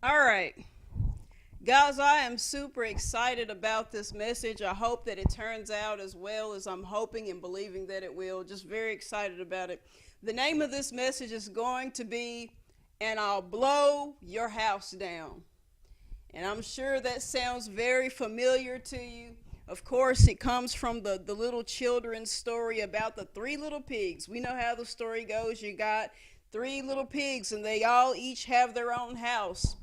All right. Guys, I am super excited about this message. I hope that it turns out as well as I'm hoping and believing that it will. Just very excited about it. The name of this message is going to be, and I'll blow your house down. And I'm sure that sounds very familiar to you. Of course, it comes from the little children's story about the three little pigs. We know how the story goes. You got three little pigs, and they all each have their own house.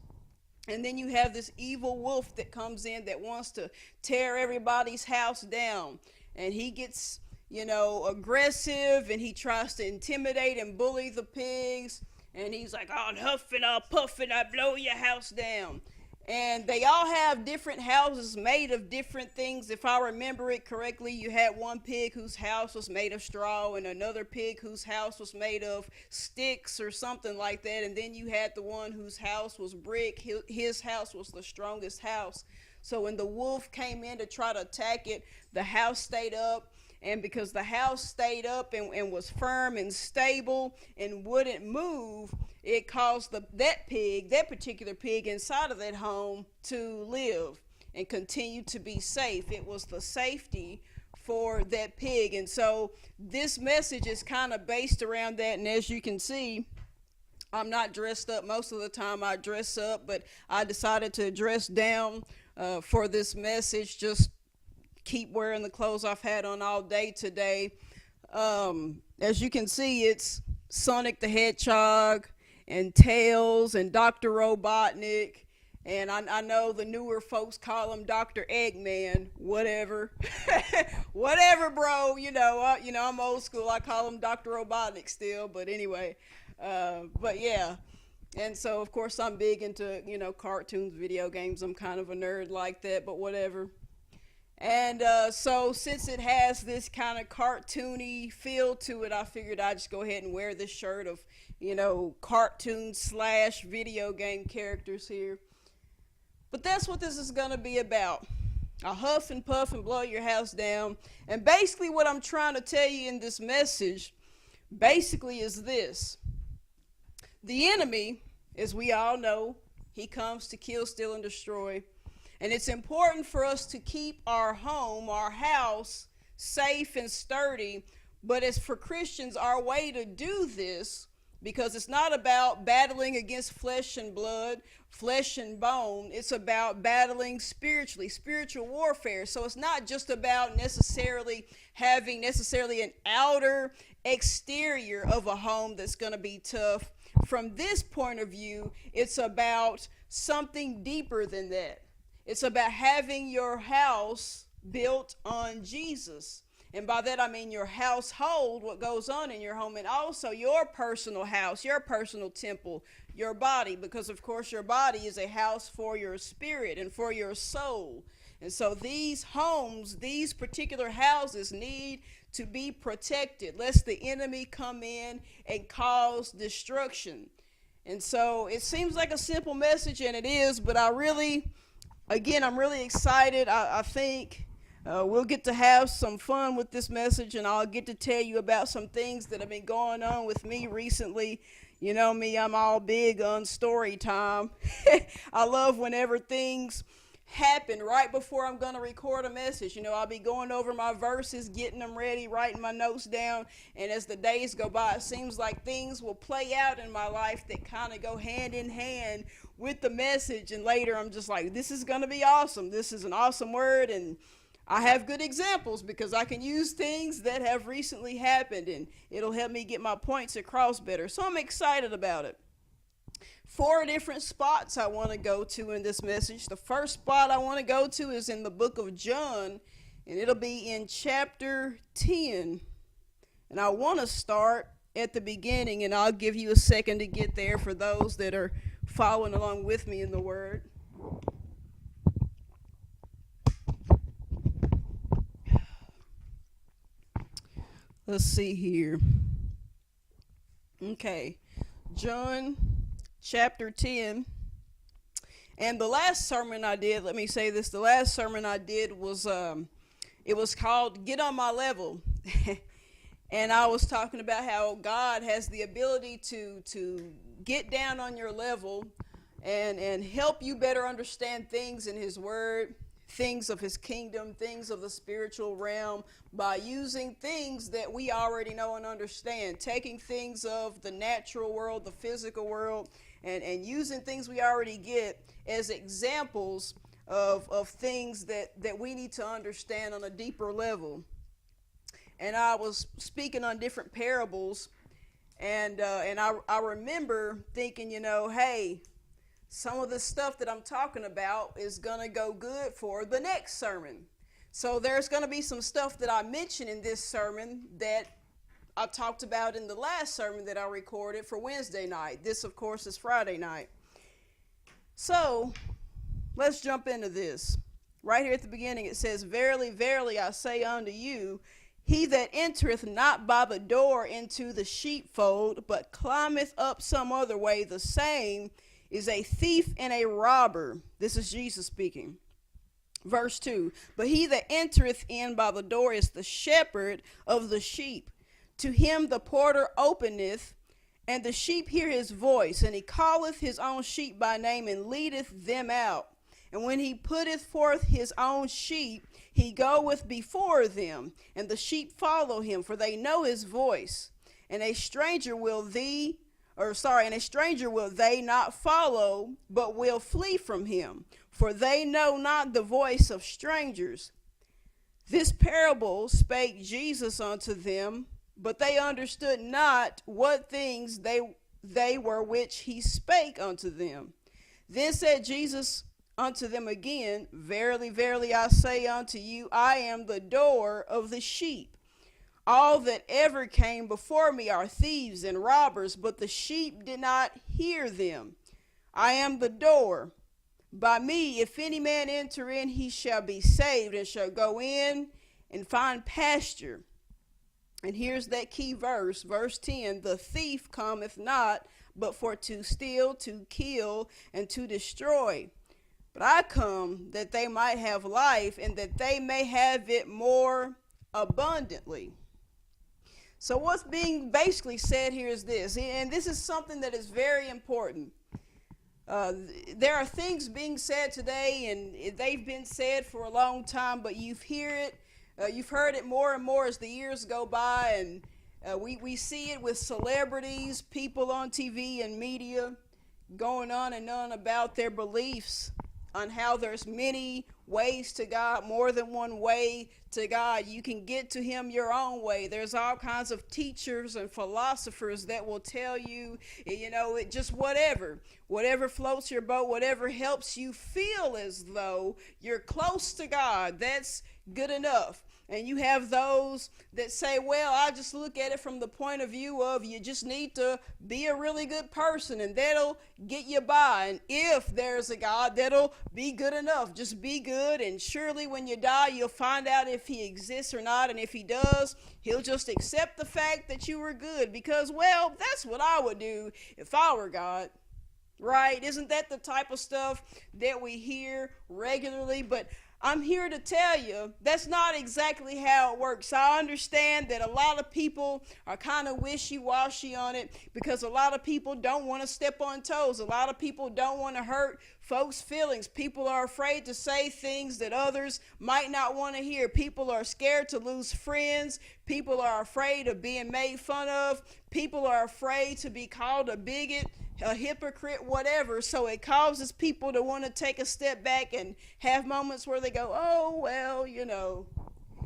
And then you have this evil wolf that comes in that wants to tear everybody's house down. And he gets, aggressive, and he tries to intimidate and bully the pigs. And he's like, I'll huff and I'll puff and I'll blow your house down. And they all have different houses made of different things. If I remember it correctly, you had one pig whose house was made of straw, and another pig whose house was made of sticks or something like that. And then you had the one whose house was brick. His house was the strongest house. So when the wolf came in to try to attack it, the house stayed up. And because the house stayed up and was firm and stable and wouldn't move, it caused that particular pig inside of that home to live and continue to be safe. It was the safety for that pig. And so this message is kind of based around that. And as you can see, I'm not dressed up. Most of the time I dress up, but I decided to dress down for this message. Just keep wearing the clothes I've had on all day today. As you can see, it's Sonic the Hedgehog and Tails and Dr. Robotnik. And I know the newer folks call him Dr. Eggman, whatever. Whatever, bro. I'm old school. I call him Dr. Robotnik still. But anyway, but yeah. And so, of course, I'm big into, cartoons, video games. I'm kind of a nerd like that, but whatever. And so since it has this kind of cartoony feel to it, I figured I'd just go ahead and wear this shirt of, cartoon / video game characters here. But that's what this is going to be about. I'll huff and puff and blow your house down. And basically what I'm trying to tell you in this message basically is this. The enemy, as we all know, he comes to kill, steal, and destroy. And it's important for us to keep our home, our house, safe and sturdy. But as for Christians, our way to do this, because it's not about battling against flesh and blood, flesh and bone. It's about battling spiritually, spiritual warfare. So it's not just about necessarily having an outer exterior of a home that's going to be tough. From this point of view, it's about something deeper than that. It's about having your house built on Jesus. And by that I mean your household, what goes on in your home, and also your personal house, your personal temple, your body, because of course your body is a house for your spirit and for your soul. And so these homes, these particular houses need to be protected, lest the enemy come in and cause destruction. And so it seems like a simple message, and it is, but I'm really excited. I think we'll get to have some fun with this message, and I'll get to tell you about some things that have been going on with me recently. You know me, I'm all big on story time. I love whenever things happen right before I'm going to record a message. I'll be going over my verses, getting them ready, writing my notes down, and as the days go by, it seems like things will play out in my life that kind of go hand in hand with the message, and later I'm just like, this is going to be awesome. This is an awesome word, and I have good examples because I can use things that have recently happened, and it'll help me get my points across better. So I'm excited about it. 4 different spots I want to go to in this message. The first spot I want to go to is in the book of John, and it'll be in chapter 10. And I want to start at the beginning, and I'll give you a second to get there for those that are following along with me in the Word. Let's see here. Okay, John chapter 10. And the last sermon I did, let me say this, the last sermon I did was, it was called Get on My Level. And I was talking about how God has the ability to get down on your level and help you better understand things in his word, things of his kingdom, things of the spiritual realm, by using things that we already know and understand, taking things of the natural world, the physical world, and using things we already get as examples of things that we need to understand on a deeper level. And I was speaking on different parables, and I remember thinking, hey, some of the stuff that I'm talking about is going to go good for the next sermon. So there's going to be some stuff that I mentioned in this sermon that I talked about in the last sermon that I recorded for Wednesday night. This, of course, is Friday night. So let's jump into this. Right here at the beginning it says, "Verily, verily, I say unto you, he that entereth not by the door into the sheepfold, but climbeth up some other way, the same is a thief and a robber." This is Jesus speaking. Verse 2, "But he that entereth in by the door is the shepherd of the sheep. To him the porter openeth, and the sheep hear his voice, and he calleth his own sheep by name, and leadeth them out. And when he putteth forth his own sheep, he goeth before them, and the sheep follow him, for they know his voice. And a stranger will they not follow, but will flee from him, for they know not the voice of strangers. This parable spake Jesus unto them, but they understood not what things they were which he spake unto them. Then said Jesus unto them again, Verily, verily, I say unto you, I am the door of the sheep. All that ever came before me are thieves and robbers, but the sheep did not hear them. I am the door. By me, if any man enter in, he shall be saved, and shall go in and find pasture. And here's that key verse, verse 10, the thief cometh not, but for to steal, to kill, and to destroy. But I come that they might have life, and that they may have it more abundantly. So what's being basically said here is this, and this is something that is very important. There are things being said today, and they've been said for a long time, but you've heard it more and more as the years go by, and we see it with celebrities, people on TV and media, going on and on about their beliefs on how there's many ways to God, more than one way to God. You can get to him your own way. There's all kinds of teachers and philosophers that will tell you, it just whatever floats your boat, whatever helps you feel as though you're close to God, that's good enough. And you have those that say, well, I just look at it from the point of view of you just need to be a really good person, and that'll get you by. And if there's a God, that'll be good enough. Just be good, and surely when you die, you'll find out if he exists or not. And if he does, he'll just accept the fact that you were good, because, well, that's what I would do if I were God. Right? Isn't that the type of stuff that we hear regularly? But I'm here to tell you that's not exactly how it works. I understand that a lot of people are kind of wishy-washy on it, because a lot of people don't want to step on toes. A lot of people don't want to hurt folks' feelings. People are afraid to say things that others might not want to hear. People are scared to lose friends. People are afraid of being made fun of. People are afraid to be called a bigot, a hypocrite, whatever. So it causes people to want to take a step back and have moments where they go, oh, well,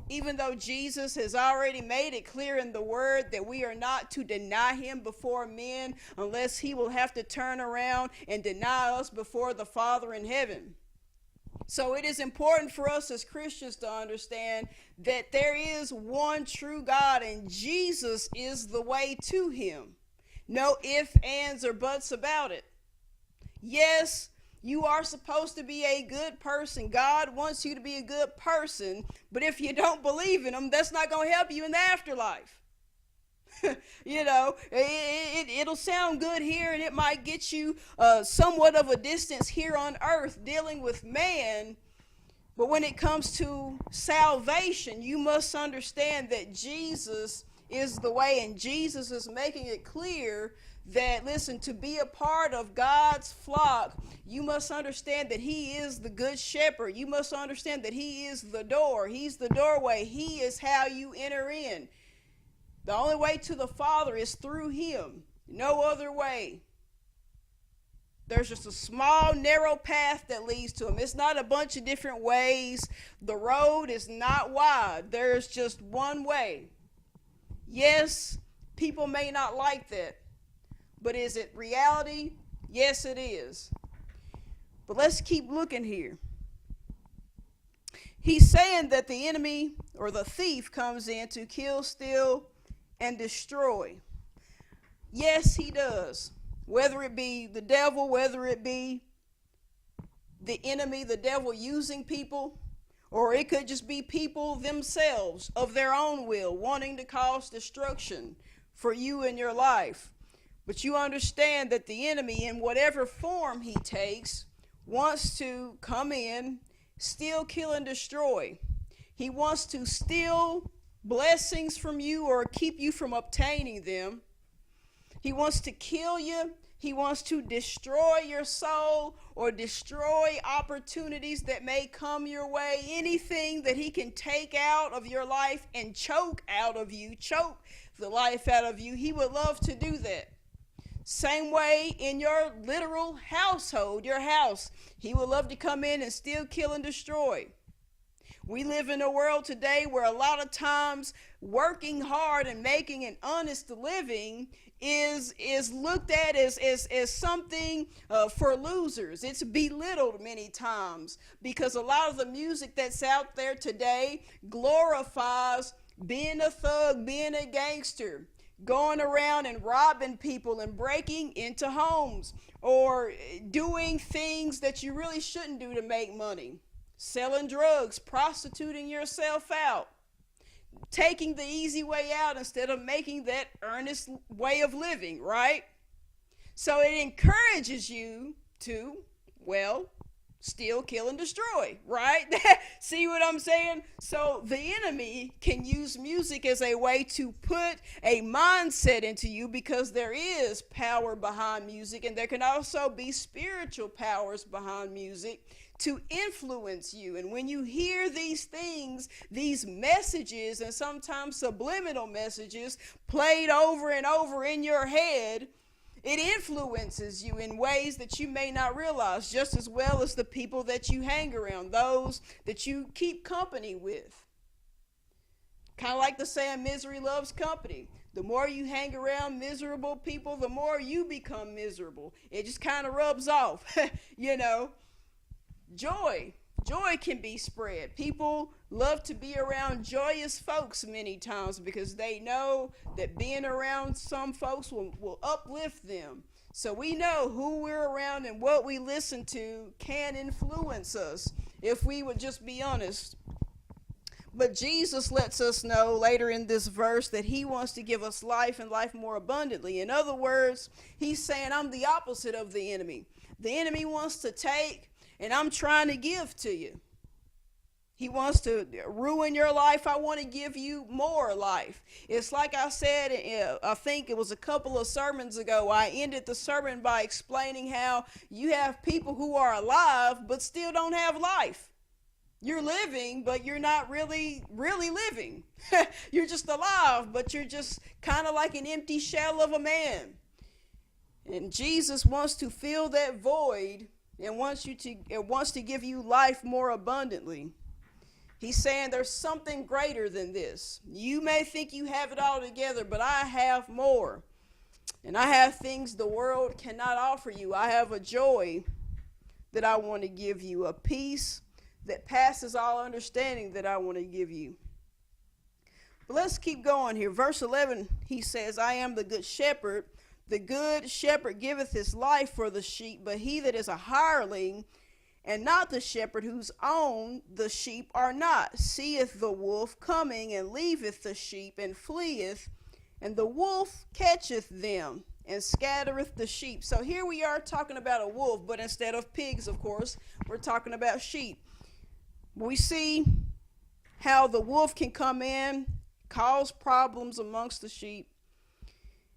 even though Jesus has already made it clear in the word that we are not to deny him before men, unless he will have to turn around and deny us before the Father in heaven. So it is important for us as Christians to understand that there is one true God, and Jesus is the way to him. No ifs, ands, or buts about it. Yes, you are supposed to be a good person. God wants you to be a good person. But if you don't believe in him, that's not going to help you in the afterlife. It'll sound good here, and it might get you somewhat of a distance here on earth dealing with man. But when it comes to salvation, you must understand that Jesus is the way, and Jesus is making it clear that, listen, to be a part of God's flock, you must understand that he is the good shepherd. You must understand that he is the door. He's the doorway. He is how you enter in. The only way to the Father is through him. No other way. There's just a small, narrow path that leads to him. It's not a bunch of different ways. The road is not wide. There's just one way. Yes, people may not like that. But is it reality? Yes, it is. But let's keep looking here. He's saying that the enemy or the thief comes in to kill, steal, and destroy. Yes, he does. Whether it be the devil, whether it be the enemy, the devil using people, or it could just be people themselves of their own will wanting to cause destruction for you in your life. But you understand that the enemy, in whatever form he takes, wants to come in, steal, kill, and destroy. He wants to steal blessings from you or keep you from obtaining them. He wants to kill you. He wants to destroy your soul or destroy opportunities that may come your way. Anything that he can take out of your life and choke out of you, choke the life out of you, he would love to do that. Same way in your literal household, your house. He would love to come in and steal, kill, and destroy. We live in a world today where a lot of times working hard and making an honest living is looked at as something for losers. It's belittled many times because a lot of the music that's out there today glorifies being a thug, being a gangster, going around and robbing people and breaking into homes or doing things that you really shouldn't do to make money. Selling drugs, prostituting yourself out, taking the easy way out instead of making that earnest way of living, right? So it encourages you to, well, steal, kill, and destroy, right? See what I'm saying? So the enemy can use music as a way to put a mindset into you because there is power behind music, and there can also be spiritual powers behind music to influence you. And when you hear these things, these messages, and sometimes subliminal messages played over and over in your head, it influences you in ways that you may not realize, just as well as the people that you hang around, those that you keep company with. Kind of like the saying, misery loves company. The more you hang around miserable people, the more you become miserable. It just kind of rubs off, you know. Joy can be spread. People love to be around joyous folks many times because they know that being around some folks will uplift them. So we know who we're around and what we listen to can influence us if we would just be honest. But Jesus lets us know later in this verse that he wants to give us life and life more abundantly. In other words, he's saying I'm the opposite of the enemy. The enemy wants to take, and I'm trying to give to you. He wants to ruin your life. I want to give you more life. It's like I said, I think it was a couple of sermons ago, I ended the sermon by explaining how you have people who are alive but still don't have life. You're living, but you're not really living. You're just alive, but you're just kind of like an empty shell of a man. And Jesus wants to fill that void and wants to give you life more abundantly. He's saying there's something greater than this. You may think you have it all together, but I have more. And I have things the world cannot offer you. I have a joy that I want to give you, a peace that passes all understanding that I want to give you. But let's keep going here. Verse 11, he says, I am the good shepherd. The good shepherd giveth his life for the sheep, but he that is a hireling and not the shepherd whose own the sheep are not, seeth the wolf coming and leaveth the sheep and fleeth, and the wolf catcheth them and scattereth the sheep. So here we are talking about a wolf, but instead of pigs, of course, we're talking about sheep. We see how the wolf can come in, cause problems amongst the sheep.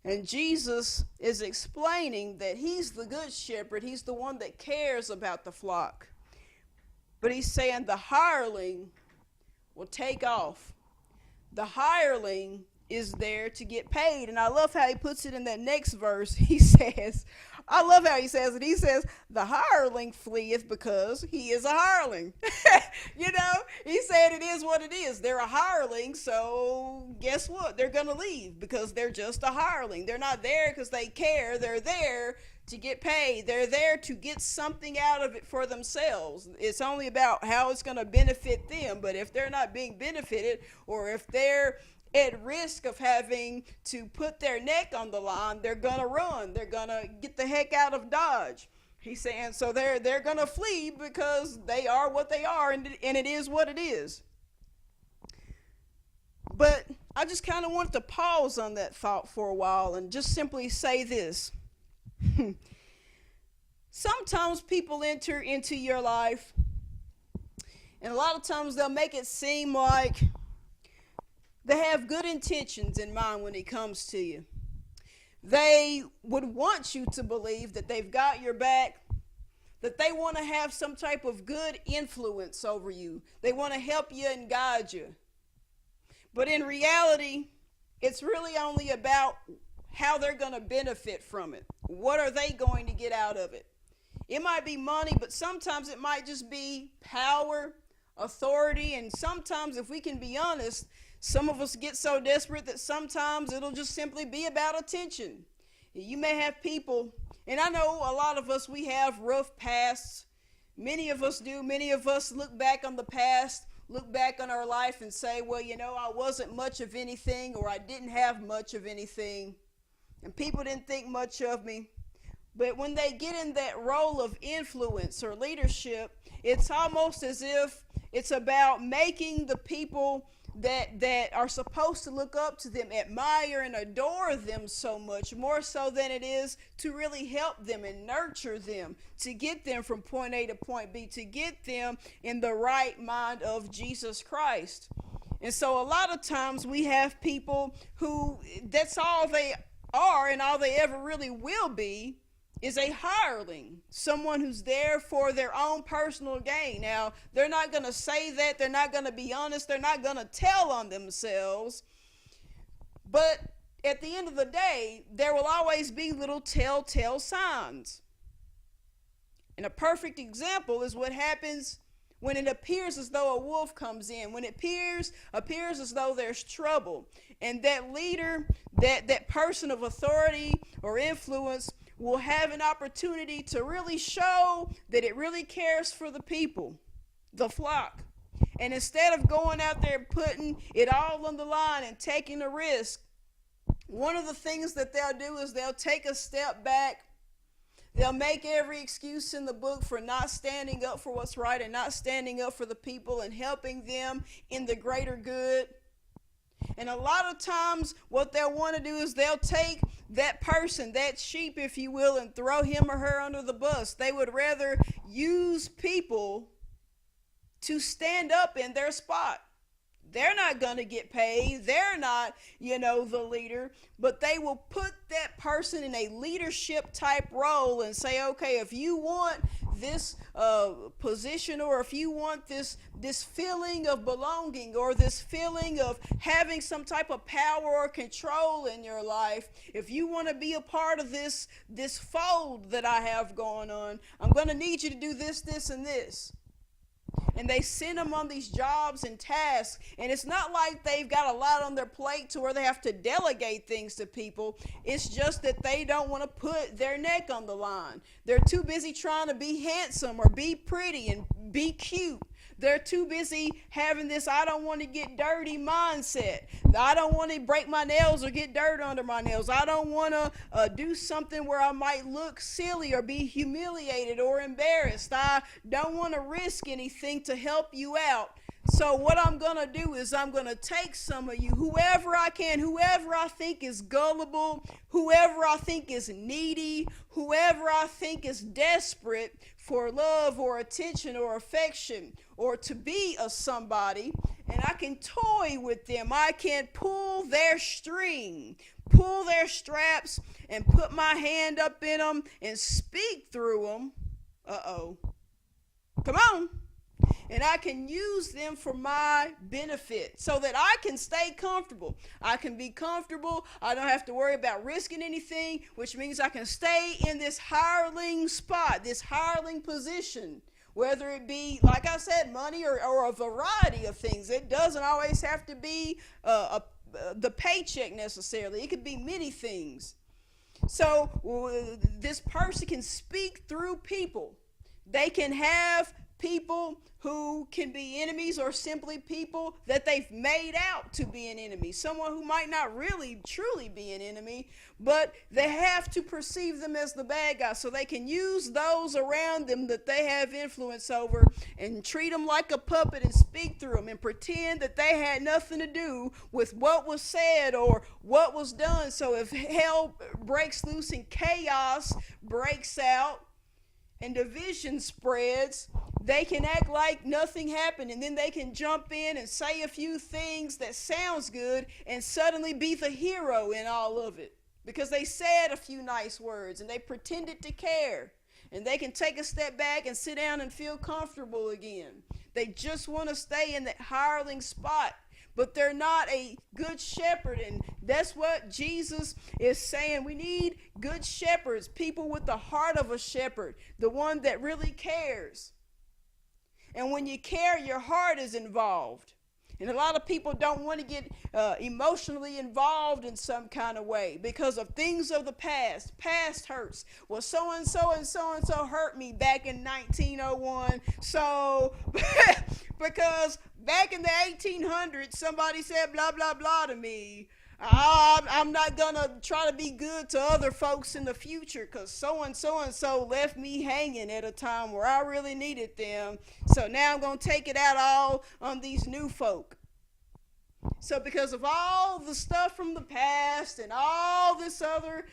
And Jesus is explaining that he's the good shepherd. He's the one that cares about the flock. But he's saying the hireling will take off. The hireling is there to get paid. And I love how he puts it in that next verse. He says, I love how he says it. He says, the hireling fleeth because he is a hireling. You know, he said it is what it is. They're a hireling, so guess what? They're going to leave because they're just a hireling. They're not there because they care. They're there to get paid. They're there to get something out of it for themselves. It's only about how it's going to benefit them. But if they're not being benefited, or if they're at risk of having to put their neck on the line, they're going to run. They're going to get the heck out of Dodge. He's saying, so they're going to flee because they are what they are, and it is what it is. But I just kind of want to pause on that thought for a while and just simply say this. Sometimes people enter into your life, and a lot of times they'll make it seem like they have good intentions in mind when it comes to you. They would want you to believe that they've got your back, that they want to have some type of good influence over you. They want to help you and guide you. But in reality, it's really only about how they're going to benefit from it. What are they going to get out of it? It might be money, but sometimes it might just be power, authority, and sometimes, if we can be honest, some of us get so desperate that sometimes it'll just simply be about attention. You may have people, and I know a lot of us, we have rough pasts. Many of us do. Many of us look back on the past, look back on our life and say, well, you know, I wasn't much of anything, or I didn't have much of anything, and people didn't think much of me. But when they get in that role of influence or leadership, it's almost as if it's about making the people that are supposed to look up to them, admire and adore them so much, more so than it is to really help them and nurture them, to get them from point A to point B, to get them in the right mind of Jesus Christ. And so a lot of times we have people who, that's all they are and all they ever really will be, is a hireling, someone who's there for their own personal gain. Now, they're not going to say that. They're not going to be honest. They're not going to tell on themselves. But at the end of the day, there will always be little telltale signs. And a perfect example is what happens when it appears as though a wolf comes in, when it appears as though there's trouble. And that leader, that person of authority or influence will have an opportunity to really show that it really cares for the people, the flock. And instead of going out there and putting it all on the line and taking a risk, one of the things that they'll do is they'll take a step back. They'll make every excuse in the book for not standing up for what's right and not standing up for the people and helping them in the greater good. And a lot of times what they'll want to do is they'll take that person, that sheep, if you will, and throw him or her under the bus. They would rather use people to stand up in their spot. They're not going to get paid. They're not, the leader. But they will put that person in a leadership type role and say, okay, if you want this position, or if you want this feeling of belonging, or this feeling of having some type of power or control in your life, if you want to be a part of this fold that I have going on, I'm going to need you to do this, this, and this. And they send them on these jobs and tasks. And it's not like they've got a lot on their plate to where they have to delegate things to people. It's just that they don't want to put their neck on the line. They're too busy trying to be handsome or be pretty and be cute. They're too busy having this I don't want to get dirty mindset. I don't want to break my nails or get dirt under my nails. I don't want to do something where I might look silly or be humiliated or embarrassed. I don't want to risk anything to help you out. So what I'm going to do is I'm going to take some of you, whoever I can, whoever I think is gullible, whoever I think is needy, whoever I think is desperate for love or attention or affection or to be a somebody, and I can toy with them. I can pull their string, pull their straps, and put my hand up in them and speak through them. Uh-oh. Come on. And I can use them for my benefit so that I can stay comfortable. I can be comfortable. I don't have to worry about risking anything, which means I can stay in this hireling spot, this hireling position, whether it be, like I said, money or a variety of things. It doesn't always have to be the paycheck necessarily. It could be many things. So this person can speak through people. They can have people who can be enemies, or simply people that they've made out to be an enemy. Someone who might not really truly be an enemy, but they have to perceive them as the bad guy. So they can use those around them that they have influence over and treat them like a puppet and speak through them and pretend that they had nothing to do with what was said or what was done. So if hell breaks loose and chaos breaks out and division spreads, they can act like nothing happened, and then they can jump in and say a few things that sounds good and suddenly be the hero in all of it because they said a few nice words and they pretended to care, and they can take a step back and sit down and feel comfortable again. They just want to stay in that hireling spot, but they're not a good shepherd. And that's what Jesus is saying. We need good shepherds, people with the heart of a shepherd, the one that really cares. And when you care, your heart is involved. And a lot of people don't want to get emotionally involved in some kind of way because of things of the past. Past hurts. Well, so-and-so and so-and-so hurt me back in 1901. So, because back in the 1800s, somebody said blah, blah, blah to me. I'm not going to try to be good to other folks in the future because so-and-so and so left me hanging at a time where I really needed them. So now I'm going to take it out all on these new folk. So because of all the stuff from the past and all this other,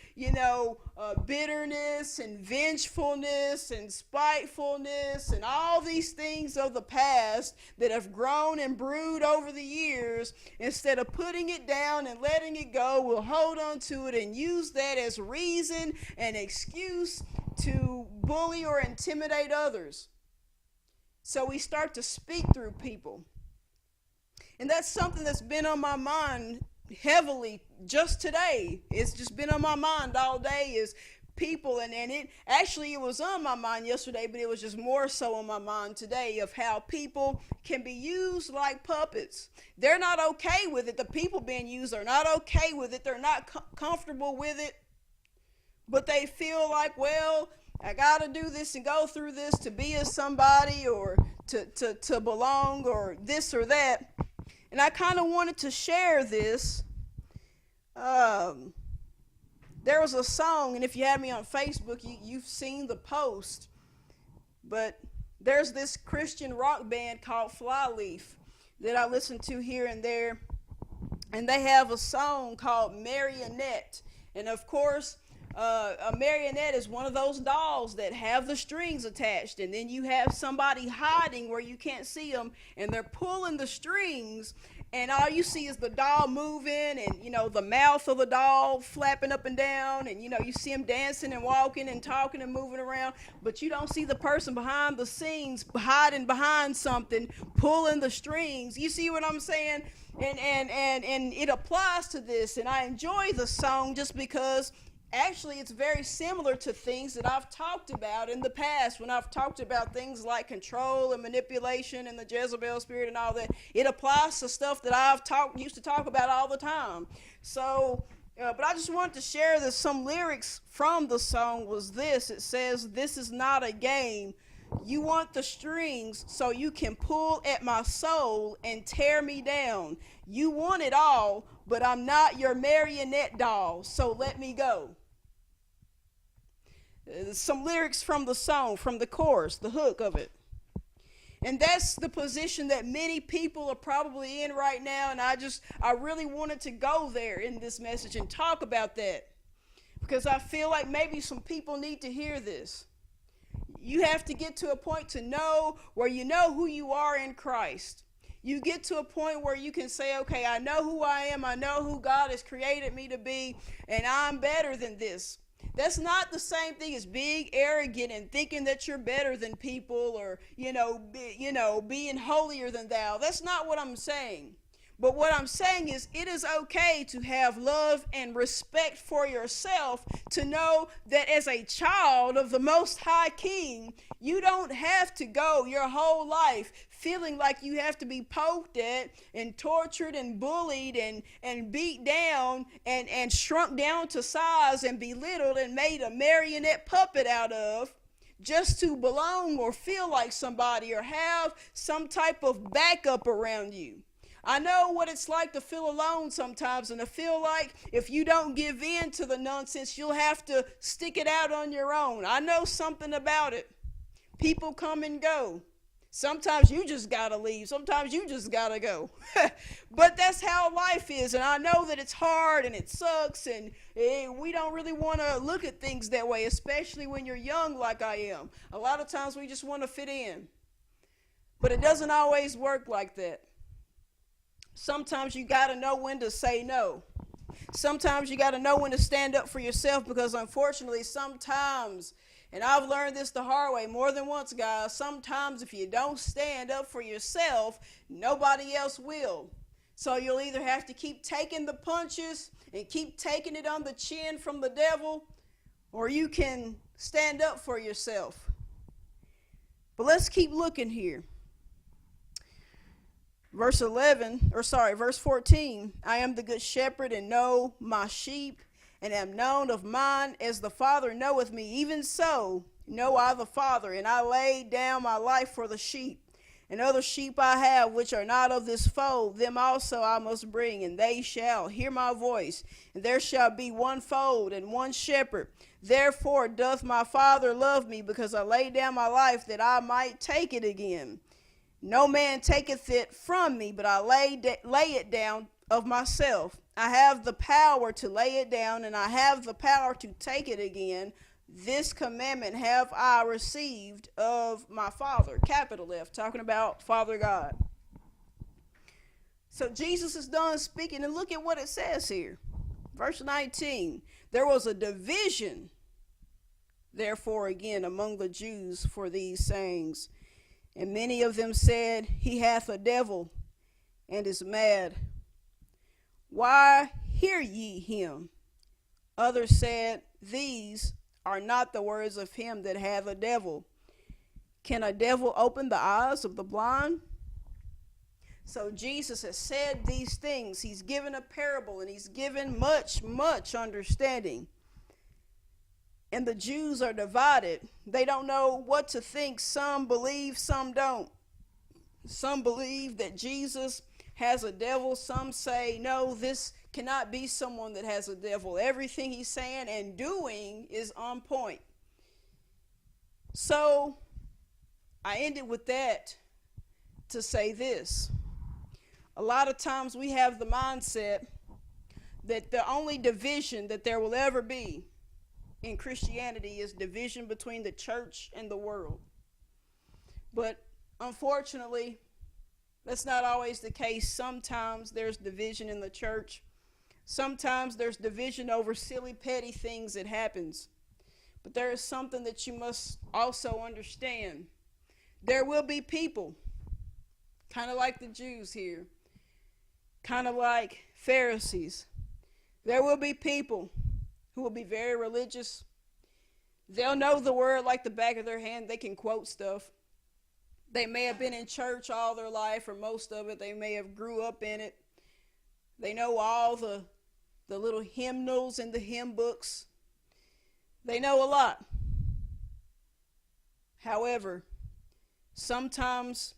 bitterness and vengefulness and spitefulness and all these things of the past that have grown and brewed over the years, instead of putting it down and letting it go, we'll hold on to it and use that as reason and excuse to bully or intimidate others. So we start to speak through people. And that's something that's been on my mind heavily just today. It's just been on my mind all day is people. And it was on my mind yesterday, but it was just more so on my mind today of how people can be used like puppets. They're not okay with it. The people being used are not okay with it. They're not comfortable with it. But they feel like, well, I got to do this and go through this to be a somebody or to belong or this or that. And I kind of wanted to share this. There was a song, and if you have me on Facebook, you've seen the post. But there's this Christian rock band called Flyleaf that I listen to here and there. And they have a song called Marionette. And of course, a marionette is one of those dolls that have the strings attached, and then you have somebody hiding where you can't see them, and they're pulling the strings, and all you see is the doll moving, and the mouth of the doll flapping up and down, and you see them dancing and walking and talking and moving around, but you don't see the person behind the scenes hiding behind something pulling the strings. You see what I'm saying? And it applies to this, and I enjoy the song just because actually it's very similar to things that I've talked about in the past when I've talked about things like control and manipulation and the Jezebel spirit and all that. It applies to stuff that I've used to talk about all the time. So, but I just wanted to share that some lyrics from the song was this. It says, "This is not a game. You want the strings so you can pull at my soul and tear me down. You want it all, but I'm not your marionette doll, so let me go." Some lyrics from the song, from the chorus, the hook of it. And that's the position that many people are probably in right now, and I really wanted to go there in this message and talk about that because I feel like maybe some people need to hear this. You have to get to a point to know where you know who you are in Christ. You get to a point where you can say, okay, I know who I am. I know who God has created me to be, and I'm better than this. That's not the same thing as being arrogant and thinking that you're better than people, or, being holier than thou. That's not what I'm saying. But what I'm saying is, it is okay to have love and respect for yourself, to know that as a child of the Most High King, you don't have to go your whole life feeling like you have to be poked at and tortured and bullied and beat down and shrunk down to size and belittled and made a marionette puppet out of, just to belong or feel like somebody or have some type of backup around you. I know what it's like to feel alone sometimes, and to feel like if you don't give in to the nonsense, you'll have to stick it out on your own. I know something about it. People come and go. Sometimes you just gotta leave. Sometimes you just gotta go. But that's how life is, and I know that it's hard and it sucks, and we don't really want to look at things that way, especially when you're young like I am. A lot of times we just want to fit in. But it doesn't always work like that. Sometimes you got to know when to say no. Sometimes you got to know when to stand up for yourself, because unfortunately sometimes, and I've learned this the hard way more than once, guys, sometimes if you don't stand up for yourself, nobody else will. So you'll either have to keep taking the punches and keep taking it on the chin from the devil, or you can stand up for yourself. But let's keep looking here. Verse 14, I am the good shepherd and know my sheep, and am known of mine, as the Father knoweth me, even so know I the Father, and I lay down my life for the sheep. And other sheep I have, which are not of this fold, them also I must bring, and they shall hear my voice. And there shall be one fold and one shepherd. Therefore doth my Father love me, because I lay down my life that I might take it again. No man taketh it from me, but I lay it down of myself. I have the power to lay it down, and I have the power to take it again. This commandment have I received of my Father. Capital F, talking about Father God. So Jesus is done speaking, and look at what it says here. Verse 19, there was a division, therefore, again, among the Jews for these sayings. And many of them said, he hath a devil and is mad. Why hear ye him? Others said, these are not the words of him that hath a devil. Can a devil open the eyes of the blind? So Jesus has said these things. He's given a parable, and he's given much, much understanding. And the Jews are divided. They don't know what to think. Some believe, some don't. Some believe that Jesus has a devil. Some say, no, this cannot be someone that has a devil. Everything he's saying and doing is on point. So I ended with that to say this. A lot of times we have the mindset that the only division that there will ever be in Christianity is division between the church and the world. But unfortunately, that's not always the case. Sometimes there's division in the church. Sometimes there's division over silly, petty things that happens. But there is something that you must also understand. There will be people, kind of like the Jews here, kind of like Pharisees. There will be people who will be very religious. They'll know the word like the back of their hand. They can quote stuff. They may have been in church all their life, or most of it. They may have grew up in it. They know all the little hymnals and the hymn books. They know a lot. However, sometimes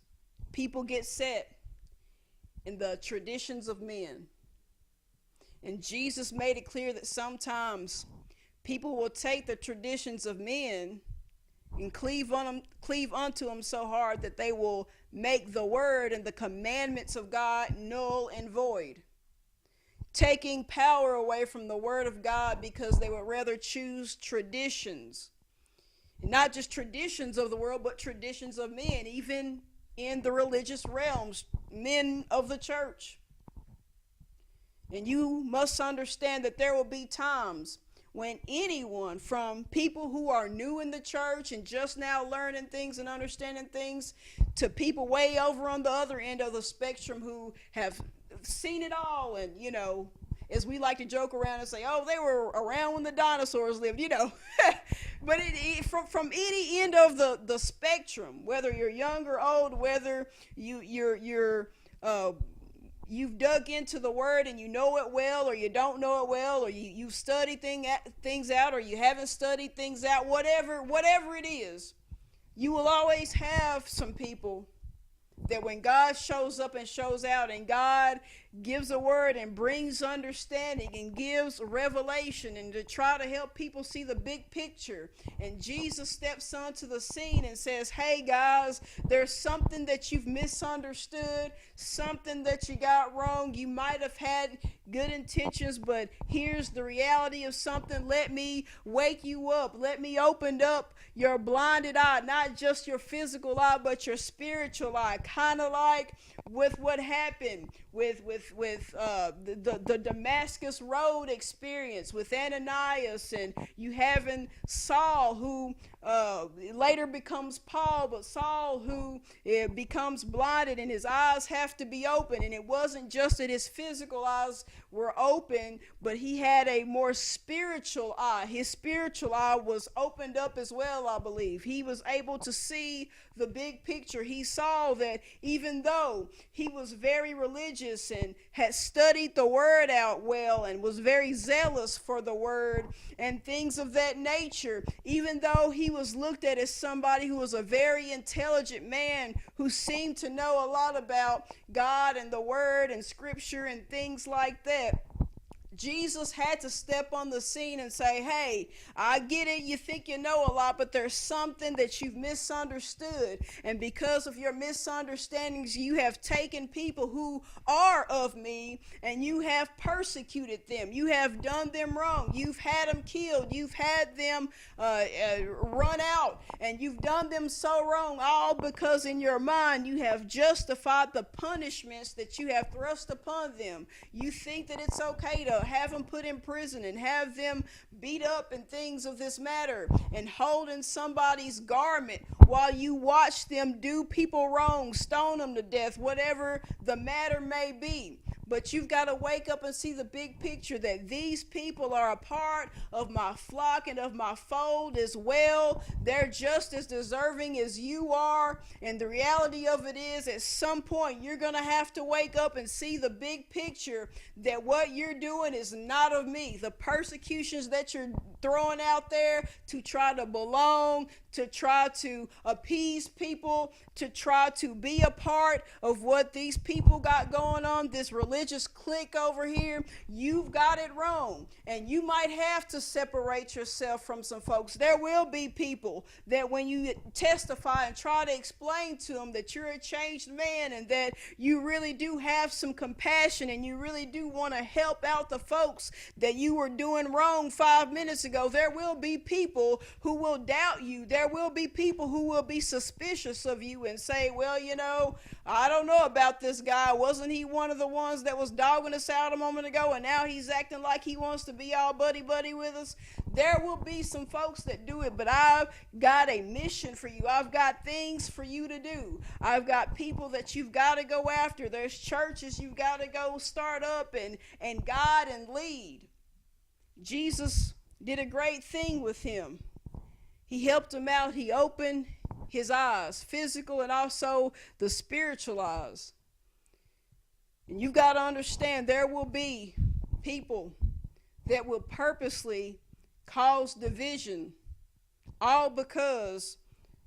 people get set in the traditions of men. And Jesus made it clear that sometimes people will take the traditions of men and cleave unto them so hard that they will make the word and the commandments of God null and void, taking power away from the word of God because they would rather choose traditions. And not just traditions of the world, but traditions of men, even in the religious realms, men of the church. And you must understand that there will be times when anyone, from people who are new in the church and just now learning things and understanding things, to people way over on the other end of the spectrum who have seen it all, and as we like to joke around and say, oh, they were around when the dinosaurs lived, but from any end of the spectrum, whether you're young or old, whether you've dug into the word and you know it well, or you don't know it well, or you've studied things out, or you haven't studied things out, whatever it is, you will always have some people that when God shows up and shows out, and God gives a word and brings understanding and gives revelation, and to try to help people see the big picture, and Jesus steps onto the scene and says, hey guys, there's something that you've misunderstood, something that you got wrong. You might have had good intentions, but here's the reality of something. Let me wake you up. Let me open up your blinded eye, not just your physical eye, but your spiritual eye. Kind of like with what happened with the Damascus Road experience with Ananias, and you having Saul, who later becomes Paul, but Saul who becomes blinded and his eyes have to be open. And it wasn't just that his physical eyes were open, but he had a more spiritual eye. His spiritual eye was opened up as well, I believe. He was able to see the big picture. He saw that even though he was very religious and had studied the word out well and was very zealous for the word and things of that nature, even though he was looked at as somebody who was a very intelligent man who seemed to know a lot about God and the word and scripture and things like that, Jesus had to step on the scene and say, hey, I get it, you think you know a lot, but there's something that you've misunderstood. And because of your misunderstandings, you have taken people who are of me and you have persecuted them. You have done them wrong. You've had them killed. You've had them run out. And you've done them so wrong, all because in your mind you have justified the punishments that you have thrust upon them. You think that it's okay to have them put in prison and have them beat up and things of this matter, and holding somebody's garment while you watch them do people wrong, stone them to death, whatever the matter may be. But you've got to wake up and see the big picture, that these people are a part of my flock and of my fold as well. They're just as deserving as you are. And the reality of it is, at some point, you're going to have to wake up and see the big picture, that what you're doing is not of me. The persecutions that you're throwing out there to try to belong, to try to appease people, to try to be a part of what these people got going on, this religious clique over here, you've got it wrong. And you might have to separate yourself from some folks. There will be people that when you testify and try to explain to them that you're a changed man and that you really do have some compassion and you really do want to help out the folks that you were doing wrong 5 minutes ago, there will be people who will doubt you. There will be people who will be suspicious of you and say, well, I don't know about this guy. Wasn't he one of the ones that was dogging us out a moment ago, and now he's acting like he wants to be all buddy-buddy with us? There will be some folks that do it, but I've got a mission for you. I've got things for you to do. I've got people that you've got to go after. There's churches you've got to go start up and guide and lead. Jesus did a great thing with him. He helped him out. He opened his eyes, physical and also the spiritual eyes. And you've got to understand, there will be people that will purposely cause division, all because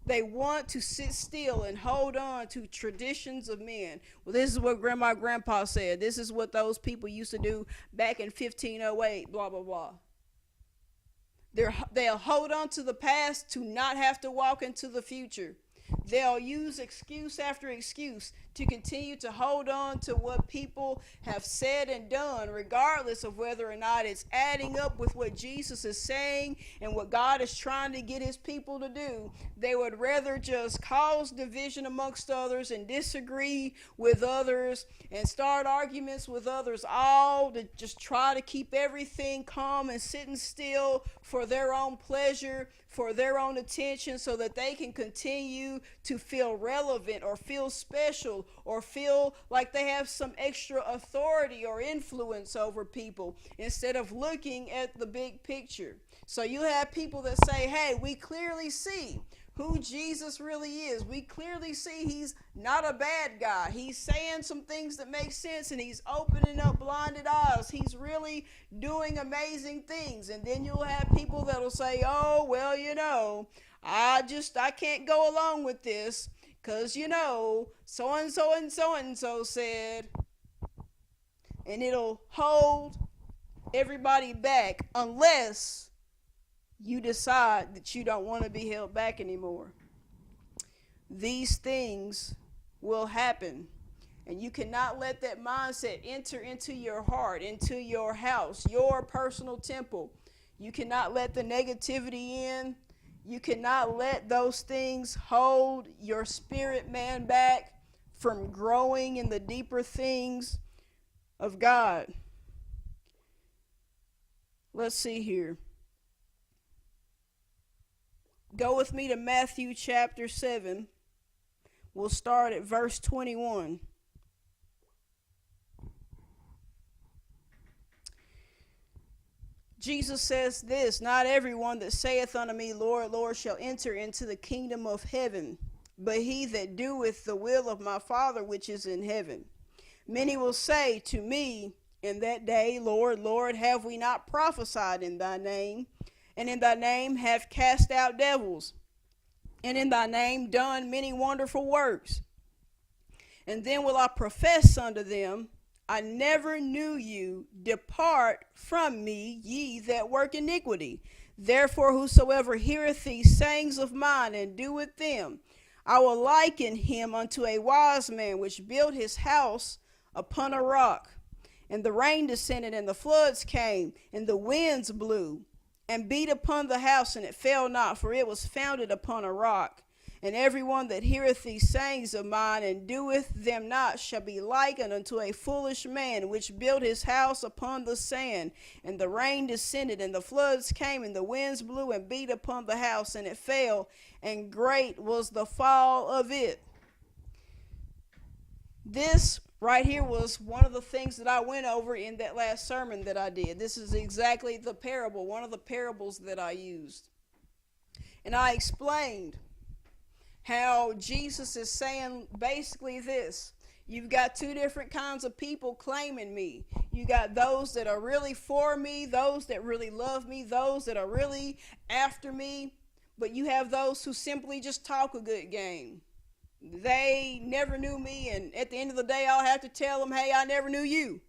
they want to sit still and hold on to traditions of men. Well, this is what Grandma and Grandpa said. This is what those people used to do back in 1508, blah, blah, blah. They'll hold on to the past to not have to walk into the future. They'll use excuse after excuse to continue to hold on to what people have said and done, regardless of whether or not it's adding up with what Jesus is saying and what God is trying to get his people to do. They would rather just cause division amongst others and disagree with others and start arguments with others, all to just try to keep everything calm and sitting still for their own pleasure, for their own attention, so that they can continue to feel relevant or feel special or feel like they have some extra authority or influence over people, instead of looking at the big picture. So you have people that say, hey, we clearly see who Jesus really is. We clearly see he's not a bad guy. He's saying some things that make sense, and he's opening up blinded eyes. He's really doing amazing things. And then you'll have people that'll say, oh, well, I can't go along with this because, so-and-so and so-and-so said. And it'll hold everybody back unless you decide that you don't want to be held back anymore. These things will happen, and you cannot let that mindset enter into your heart, into your house, your personal temple. You cannot let the negativity in. You cannot let those things hold your spirit man back from growing in the deeper things of God. Let's see here. Go with me to Matthew chapter 7. We'll start at verse 21. Jesus says this, not everyone that saith unto me, Lord, Lord, shall enter into the kingdom of heaven, but he that doeth the will of my Father which is in heaven. Many will say to me in that day, Lord, Lord, have we not prophesied in thy name? And in thy name have cast out devils, and in thy name done many wonderful works. And then will I profess unto them, I never knew you. Depart from me, ye that work iniquity. Therefore whosoever heareth these sayings of mine and doeth them, I will liken him unto a wise man which built his house upon a rock. And the rain descended, and the floods came, and the winds blew, and beat upon the house, and it fell not, for it was founded upon a rock. And everyone that heareth these sayings of mine and doeth them not shall be likened unto a foolish man which built his house upon the sand. And the rain descended, and the floods came, and the winds blew and beat upon the house, and it fell, and great was the fall of it. This right here was one of the things that I went over in that last sermon that I did. This is exactly the parable, one of the parables that I used. And I explained how Jesus is saying basically this. You've got two different kinds of people claiming me. You got those that are really for me, those that really love me, those that are really after me. But you have those who simply just talk a good game. They never knew me, and at the end of the day, I'll have to tell them, hey, I never knew you.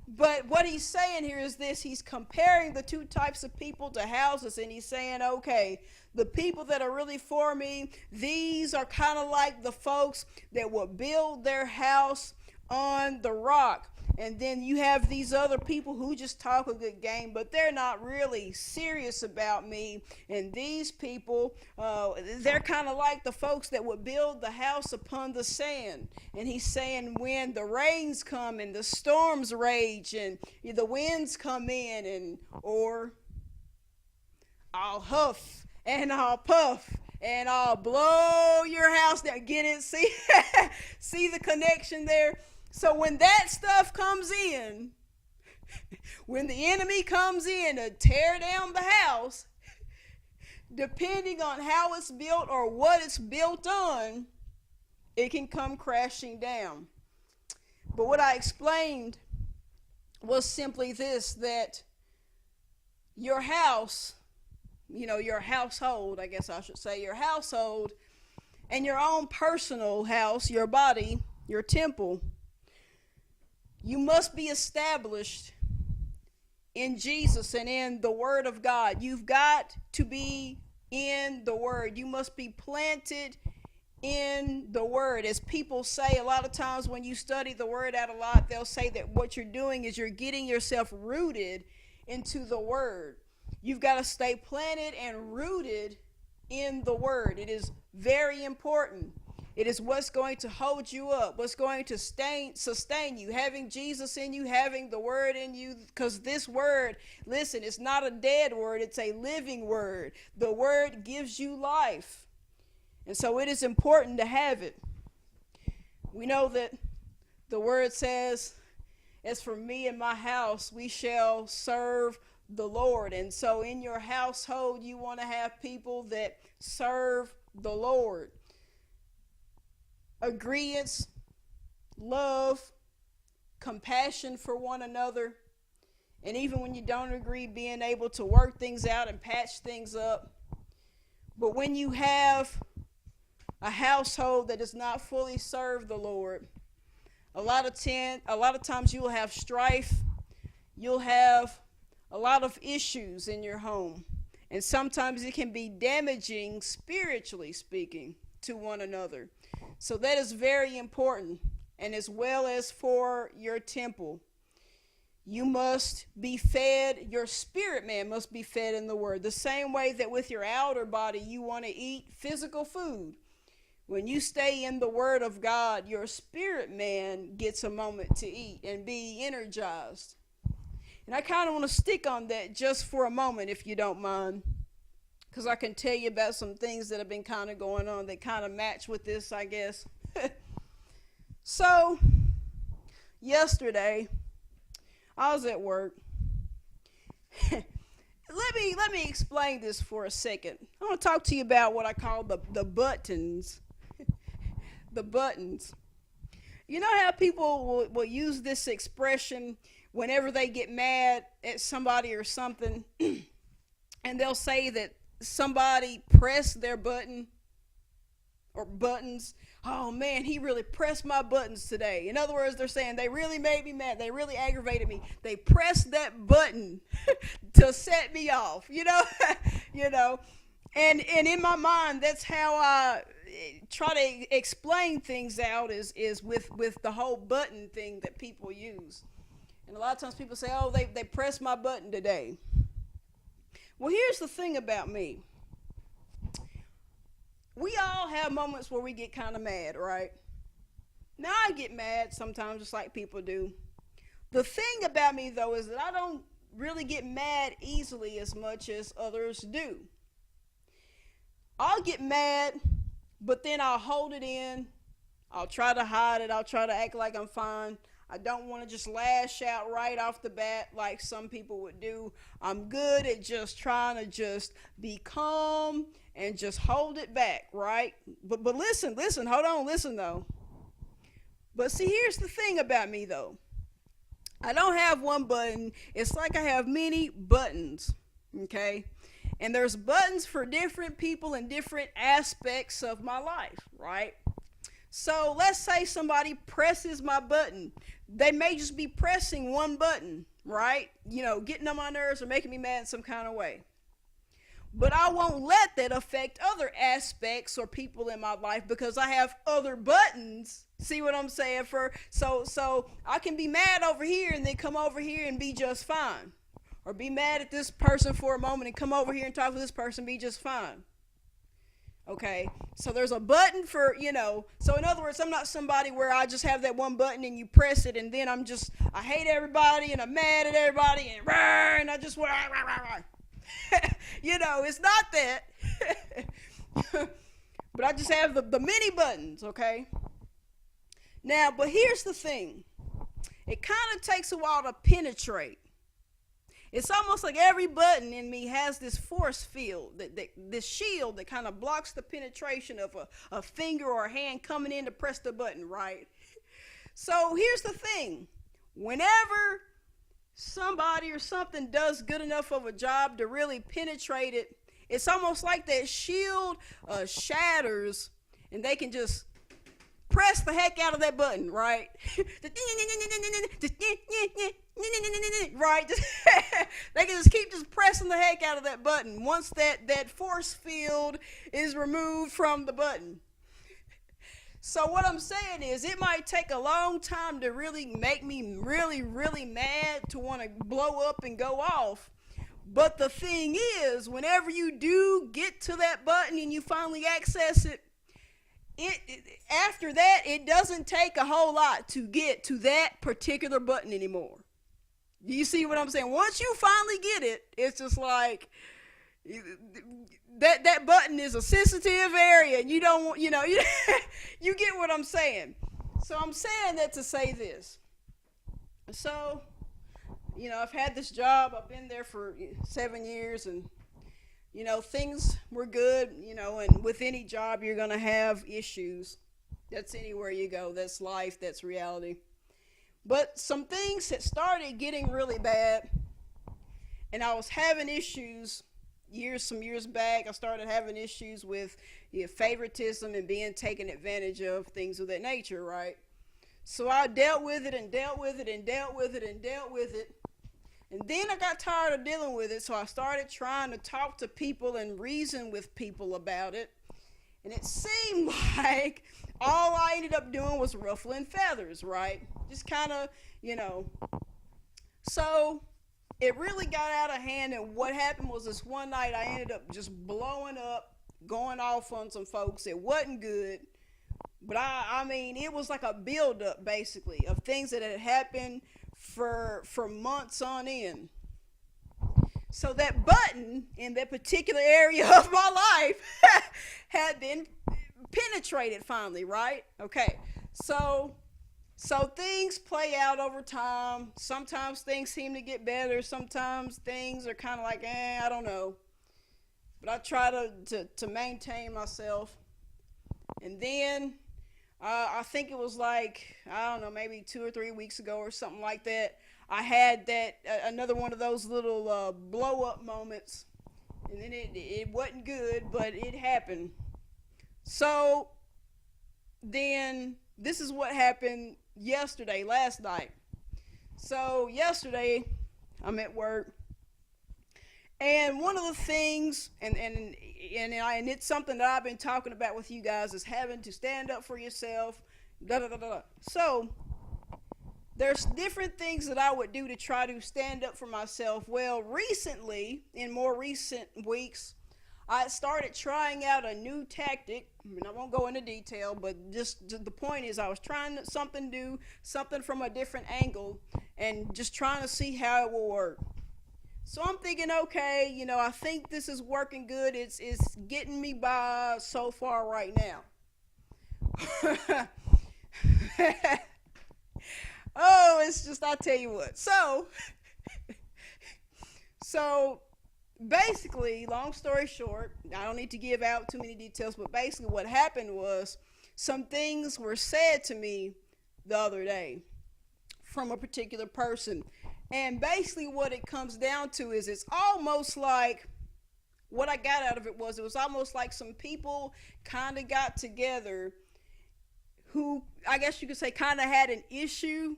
But what he's saying here is this. He's comparing the two types of people to houses, and he's saying, okay, the people that are really for me, these are kind of like the folks that will build their house on the rock. And then you have these other people who just talk a good game, but they're not really serious about me. And these people, they're kind of like the folks that would build the house upon the sand. And he's saying when the rains come and the storms rage and the winds come in, or I'll huff and I'll puff and I'll blow your house down. Get it? See the connection there? So when that stuff comes in, when the enemy comes in to tear down the house, depending on how it's built or what it's built on, it can come crashing down. But what I explained was simply this, that your house, your household, I guess I should say, your household and your own personal house, your body, your temple, you must be established in Jesus and in the Word of God. You've got to be in the Word. You must be planted in the word. As people say, a lot of times when you study the word out a lot, they'll say that what you're doing is you're getting yourself rooted into the word. You've got to stay planted and rooted in the word. It is very important. It is what's going to hold you up, what's going to sustain you, having Jesus in you, having the word in you, because this word, listen, it's not a dead word, it's a living word. The word gives you life. And so it is important to have it. We know that the word says, as for me and my house, we shall serve the Lord. And so in your household, you want to have people that serve the Lord. Agreeance, love, compassion for one another, and even when you don't agree, being able to work things out and patch things up. But when you have a household that does not fully serve the Lord, a lot of times you will have strife, you'll have a lot of issues in your home, and sometimes it can be damaging, spiritually speaking, to one another. So that is very important, and as well as for your temple. You must be fed, your spirit man must be fed in the word. The same way that with your outer body you want to eat physical food. When you stay in the word of God, your spirit man gets a moment to eat and be energized. And I kind of want to stick on that just for a moment, if you don't mind, because I can tell you about some things that have been kind of going on that kind of match with this, I guess. So, yesterday, I was at work. Let me explain this for a second. I want to talk to you about what I call the buttons. The buttons. You know how people will use this expression whenever they get mad at somebody or something, and they'll say that somebody pressed their button or buttons. Oh man, he really pressed my buttons today. In other words, they're saying they really made me mad. They really aggravated me. They pressed that button to set me off, you know. You know. And in my mind, that's how I try to explain things out is with the whole button thing that people use. And a lot of times people say, oh, they pressed my button today. Well, here's the thing about me. We all have moments where we get kind of mad, right? Now, I get mad sometimes just like people do. The thing about me, though, is that I don't really get mad easily as much as others do. I'll get mad, but then I'll hold it in. I'll try to hide it. I'll try to act like I'm fine. I don't want to just lash out right off the bat like some people would do. I'm good at just trying to just be calm and just hold it back, right? But listen, hold on, listen though. But see, here's the thing about me though. I don't have one button. It's like I have many buttons, okay? And there's buttons for different people and different aspects of my life, right? So let's say somebody presses my button. They may just be pressing one button, right? You know, getting on my nerves or making me mad in some kind of way. But I won't let that affect other aspects or people in my life because I have other buttons. See what I'm saying? So I can be mad over here and then come over here and be just fine. Or be mad at this person for a moment and come over here and talk to this person and be just fine. Okay, so there's a button for, you know, so in other words, I'm not somebody where I just have that one button and you press it and then I hate everybody and I'm mad at everybody and I just, you know, it's not that. But I just have the many buttons, okay? Now, but here's the thing. It kind of takes a while to penetrate. It's almost like every button in me has this force field, this shield that kind of blocks the penetration of a finger or a hand coming in to press the button, right? So here's the thing. Whenever somebody or something does good enough of a job to really penetrate it, it's almost like that shield shatters and they can just press the heck out of that button, right? Right? They can just keep pressing the heck out of that button once that force field is removed from the button. So what I'm saying is it might take a long time to really make me really, really mad to want to blow up and go off. But the thing is, whenever you do get to that button and you finally access it, after that, it doesn't take a whole lot to get to that particular button anymore. You see what I'm saying? Once you finally get it, it's just like that button is a sensitive area, and you don't want, you get what I'm saying. So I'm saying that to say this. So, I've had this job. I've been there for 7 years, and things were good, and with any job you're going to have issues. That's anywhere you go. That's life. That's reality. But some things had started getting really bad, and I was having issues some years back. I started having issues with favoritism and being taken advantage of, things of that nature, right? So I dealt with it and dealt with it and dealt with it and dealt with it. And then I got tired of dealing with it, so I started trying to talk to people and reason with people about it. And it seemed like all I ended up doing was ruffling feathers, right? Just kind of, So it really got out of hand, and what happened was this one night I ended up just blowing up, going off on some folks. It wasn't good, but I mean, it was like a buildup, basically, of things that had happened for months on end. So that button in that particular area of my life had been penetrated finally, right? Okay, so things play out over time. Sometimes things seem to get better. Sometimes things are kind of like, I don't know. But I try to maintain myself. And then I think it was like, I don't know, maybe 2 or 3 weeks ago or something like that, I had another one of those little blow up moments. And then it wasn't good, but it happened. So then this is what happened last night. So yesterday I'm at work, and one of the things, and it's something that I've been talking about with you guys, is having to stand up for yourself. So there's different things that I would do to try to stand up for myself. Well, recently, in more recent weeks, I started trying out a new tactic. I mean, I won't go into detail, but just the point is I was trying something new, something from a different angle, and just trying to see how it will work. So I'm thinking, okay, I think this is working good. It's getting me by so far right now. Oh, it's just, I'll tell you what. So basically, long story short, I don't need to give out too many details, but basically what happened was some things were said to me the other day from a particular person. And basically what it comes down to is it's almost like, what I got out of it was almost like some people kind of got together who, I guess you could say, kind of had an issue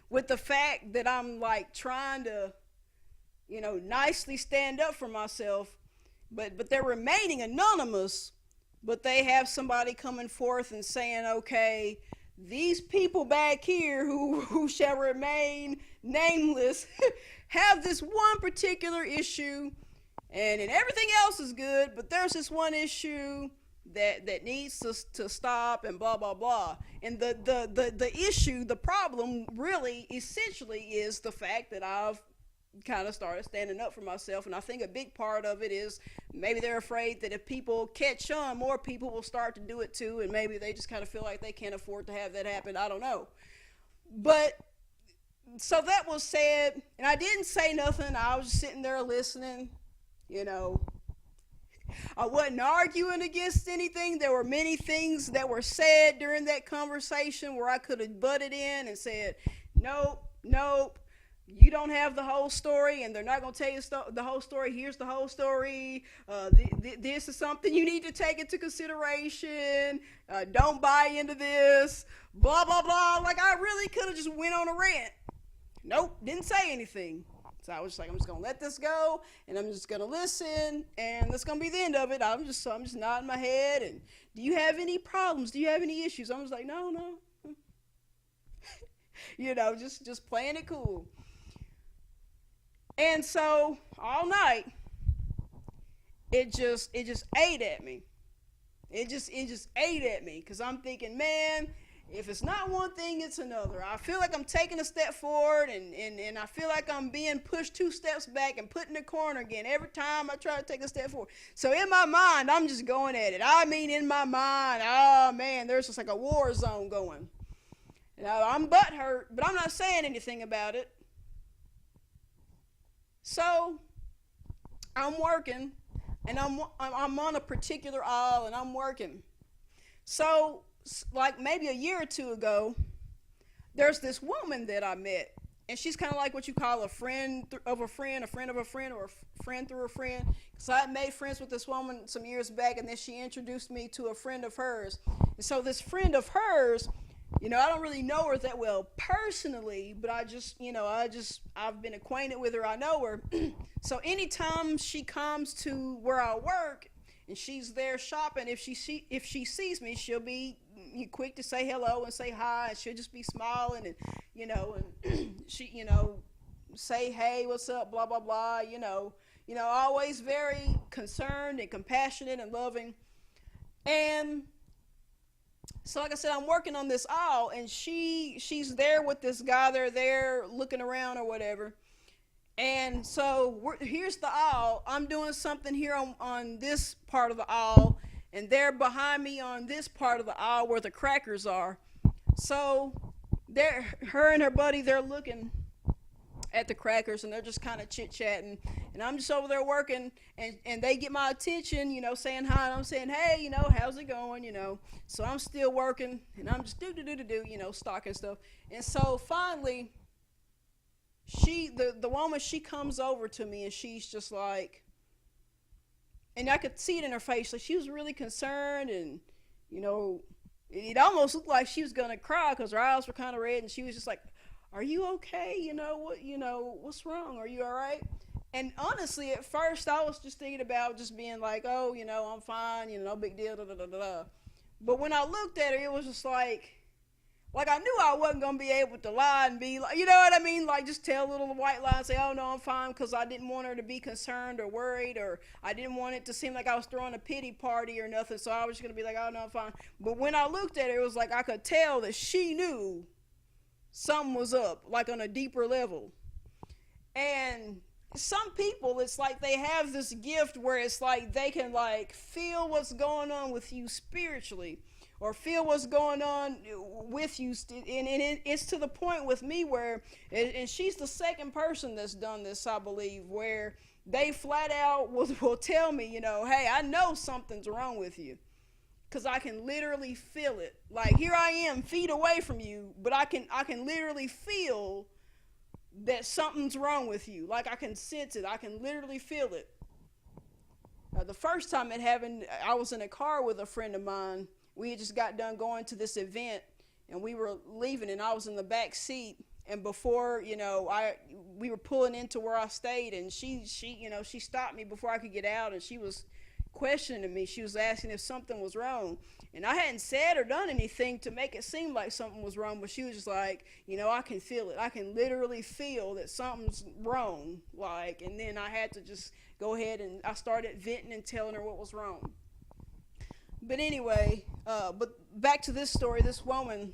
with the fact that I'm like trying to, nicely stand up for myself, but they're remaining anonymous, but they have somebody coming forth and saying, okay, these people back here who shall remain nameless have this one particular issue, and everything else is good, but there's this one issue that needs to stop, and blah blah blah. And the issue, the problem, really essentially is the fact that I've kind of started standing up for myself. And I think a big part of it is maybe they're afraid that if people catch on, more people will start to do it too, and maybe they just kind of feel like they can't afford to have that happen. I don't know. But so that was said, and I didn't say nothing. I was just sitting there listening. I wasn't arguing against anything. There were many things that were said during that conversation where I could have butted in and said, nope, you don't have the whole story, and they're not going to tell you the whole story. Here's the whole story. This is something you need to take into consideration. Don't buy into this. Blah, blah, blah. Like, I really could have just went on a rant. Nope, didn't say anything. So I was just like, I'm just gonna let this go, and I'm just gonna listen, and that's gonna be the end of it. I'm just nodding my head. And do you have any problems? Do you have any issues? I was like, no, no, just playing it cool. And so all night, it just ate at me. It just ate at me because I'm thinking, man, if it's not one thing, it's another. I feel like I'm taking a step forward, and I feel like I'm being pushed 2 steps back and put in the corner again every time I try to take a step forward. So in my mind, I'm just going at it. I mean, in my mind, oh man, there's just like a war zone going. I'm butthurt, but I'm not saying anything about it. So I'm working, and I'm on a particular aisle, and I'm working. So like maybe a year or two ago, there's this woman that I met, and she's kind of like what you call a friend of a friend, a friend of a friend, or a friend through a friend. So I made friends with this woman some years back, and then she introduced me to a friend of hers. And so this friend of hers, I don't really know her that well personally, but I've been acquainted with her. I know her. So anytime she comes to where I work and she's there shopping, if she sees me, she'll be quick to say hello and say hi, and she'll just be smiling, and she say, hey, what's up, blah blah blah, always very concerned and compassionate and loving. And so like I said, I'm working on this aisle, and she's there with this guy. They're there looking around or whatever. And so here's the aisle. I'm doing something here on this part of the aisle, and they're behind me on this part of the aisle where the crackers are. So her and her buddy, they're looking at the crackers, and they're just kind of chit-chatting. And I'm just over there working, and they get my attention, saying hi, and I'm saying, hey, how's it going, So I'm still working, and I'm just stocking stuff. And so finally, the woman, she comes over to me, and she's just like, and I could see it in her face, like she was really concerned, and it almost looked like she was gonna cry because her eyes were kind of red, and she was just like, are you okay? What's wrong? Are you all right? And honestly, at first, I was just thinking about just being like, oh, I'm fine, no big deal, da da da da. But when I looked at her, it was just like I knew I wasn't going to be able to lie and be like, you know what I mean? Like, just tell a little white lie and say, oh, no, I'm fine, because I didn't want her to be concerned or worried, or I didn't want it to seem like I was throwing a pity party or nothing, so I was just going to be like, oh, no, I'm fine. But when I looked at her, it was like I could tell that she knew something was up, like on a deeper level. And some people, it's like they have this gift where it's like they can like feel what's going on with you spiritually, or feel what's going on with you, and it's to the point with me where, and she's the second person that's done this, I believe, where they flat out will tell me, hey, I know something's wrong with you, because I can literally feel it. Like, here I am feet away from you, but I can literally feel that something's wrong with you. Like, I can sense it. I can literally feel it. The first time it happened, I was in a car with a friend of mine. We had just got done going to this event, and we were leaving, and I was in the back seat. And before, we were pulling into where I stayed, and she stopped me before I could get out, and she was questioning me. She was asking if something was wrong, and I hadn't said or done anything to make it seem like something was wrong, but she was just like, I can feel it. I can literally feel that something's wrong, and then I had to just go ahead, and I started venting and telling her what was wrong. But anyway, but back to this story. This woman,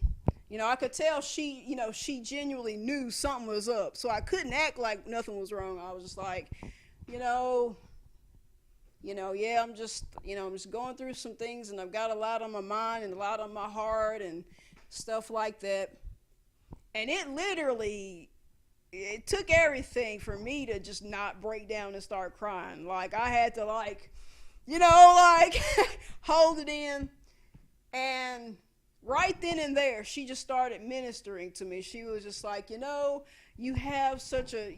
I could tell she genuinely knew something was up, so I couldn't act like nothing was wrong. I was just like, yeah, I'm just going through some things, and I've got a lot on my mind and a lot on my heart and stuff like that. And it took everything for me to just not break down and start crying. Like, I had to hold it in. And right then and there, she just started ministering to me. She was just like, you have such a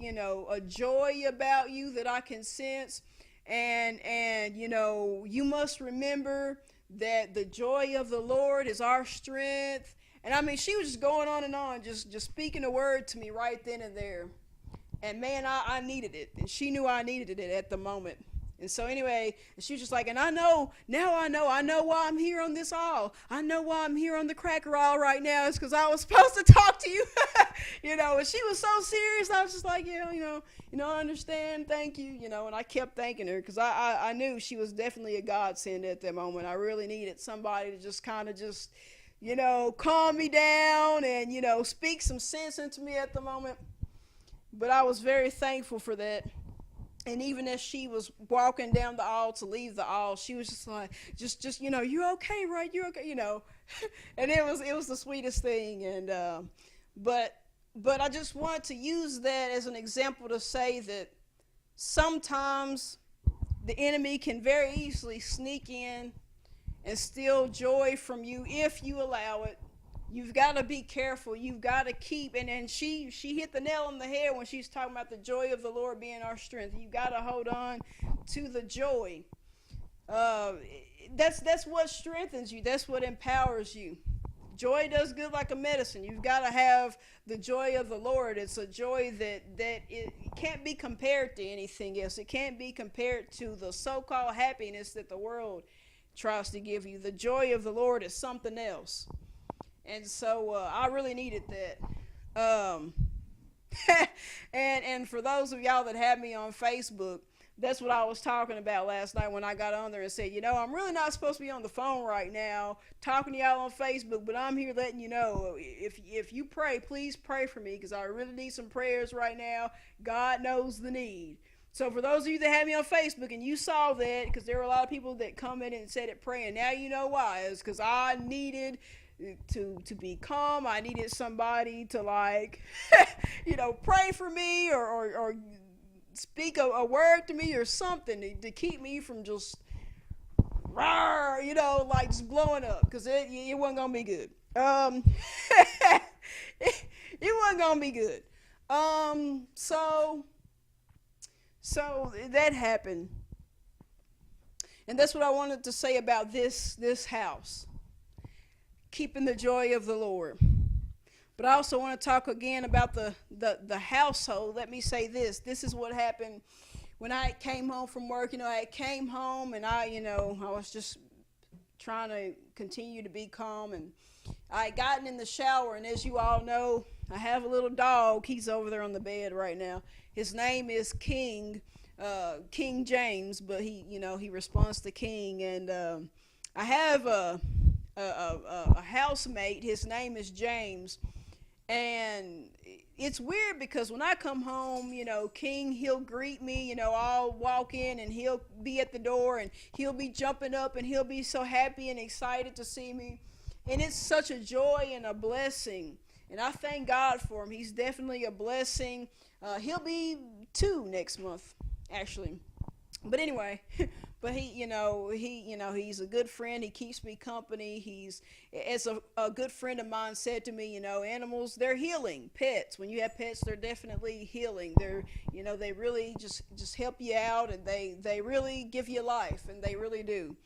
joy about you that I can sense. And you must remember that the joy of the Lord is our strength. And I mean, she was just going on and on, just speaking a word to me right then and there. And man, I needed it, and she knew I needed it at the moment. And so anyway, she was just like, and I know why I'm here on this aisle. I know why I'm here on the cracker aisle right now. It's because I was supposed to talk to you. And she was so serious. I was just like, I understand. Thank you. And I kept thanking her because I knew she was definitely a godsend at that moment. I really needed somebody to just kind of calm me down and, speak some sense into me at the moment. But I was very thankful for that. And even as she was walking down the aisle to leave the aisle, she was just like, you're okay, right? You're okay, And it was the sweetest thing. And but I just wanted to use that as an example to say that sometimes the enemy can very easily sneak in and steal joy from you if you allow it. You've got to be careful. You've got to keep, and she hit the nail on the head when she's talking about the joy of the Lord being our strength. You've got to hold on to the joy. That's what strengthens you. That's what empowers you. Joy does good like a medicine. You've got to have the joy of the Lord. It's a joy that it can't be compared to anything else. It can't be compared to the so-called happiness that the world tries to give you. The joy of the Lord is something else. And so I really needed that. And for those of y'all that have me on Facebook, that's what I was talking about last night when I got on there and said, I'm really not supposed to be on the phone right now talking to y'all on Facebook, but I'm here letting you know, if you pray, please pray for me because I really need some prayers right now. God knows the need. So for those of you that have me on Facebook and you saw that, because there were a lot of people that commented and said it praying, now you know why. It's because I needed to be calm. I needed somebody to pray for me or speak a word to me or something to keep me from just just blowing up, because it wasn't gonna be good. It wasn't gonna be good. So that happened, and that's what I wanted to say about this house. Keeping the joy of the Lord. But I also want to talk again about the household. Let me say this. This is what happened when I came home from work. I came home and I was just trying to continue to be calm. And I had gotten in the shower. And as you all know, I have a little dog. He's over there on the bed right now. His name is King James, but he responds to King. And I have a housemate. His name is James, and it's weird because when I come home, King, he'll greet me. I'll walk in and he'll be at the door and he'll be jumping up and he'll be so happy and excited to see me, and it's such a joy and a blessing, and I thank God for him. He's definitely a blessing. He'll be 2 next month, actually. But anyway, but he's a good friend. He keeps me company. He's, as a good friend of mine said to me, animals, they're healing. Pets, when you have pets, they're definitely healing. They're, they really just help you out, and they really give you life, and they really do.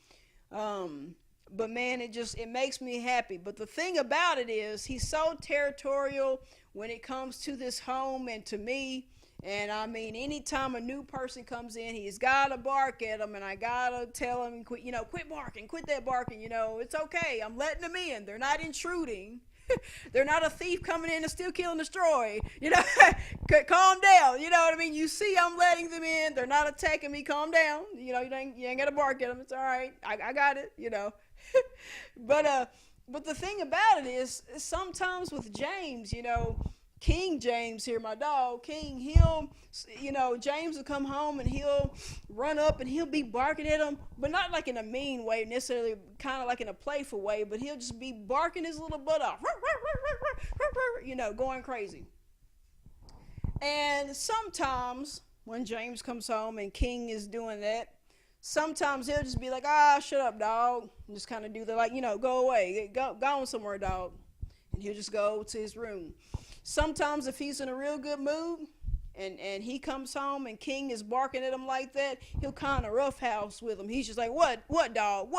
But man, it makes me happy. But the thing about it is, he's so territorial when it comes to this home and to me. And I mean, anytime a new person comes in, he's got to bark at them, and I got to tell him, quit barking, quit that barking, it's okay. I'm letting them in. They're not intruding. They're not a thief coming in to steal, kill, and destroy. Calm down. You know what I mean? You see I'm letting them in. They're not attacking me. Calm down. You ain't got to bark at them. It's all right. I got it, But the thing about it is, sometimes with James, King James here, my dog, King, James will come home and he'll run up and he'll be barking at him, but not like in a mean way necessarily, kind of like in a playful way, but he'll just be barking his little butt off, going crazy. And sometimes when James comes home and King is doing that, sometimes he'll just be like, shut up, dog, and just kind of do the, go away, go on somewhere, dog, and he'll just go to his room. Sometimes if he's in a real good mood and he comes home and King is barking at him like that, he'll kind of roughhouse with him. He's just like, what dog,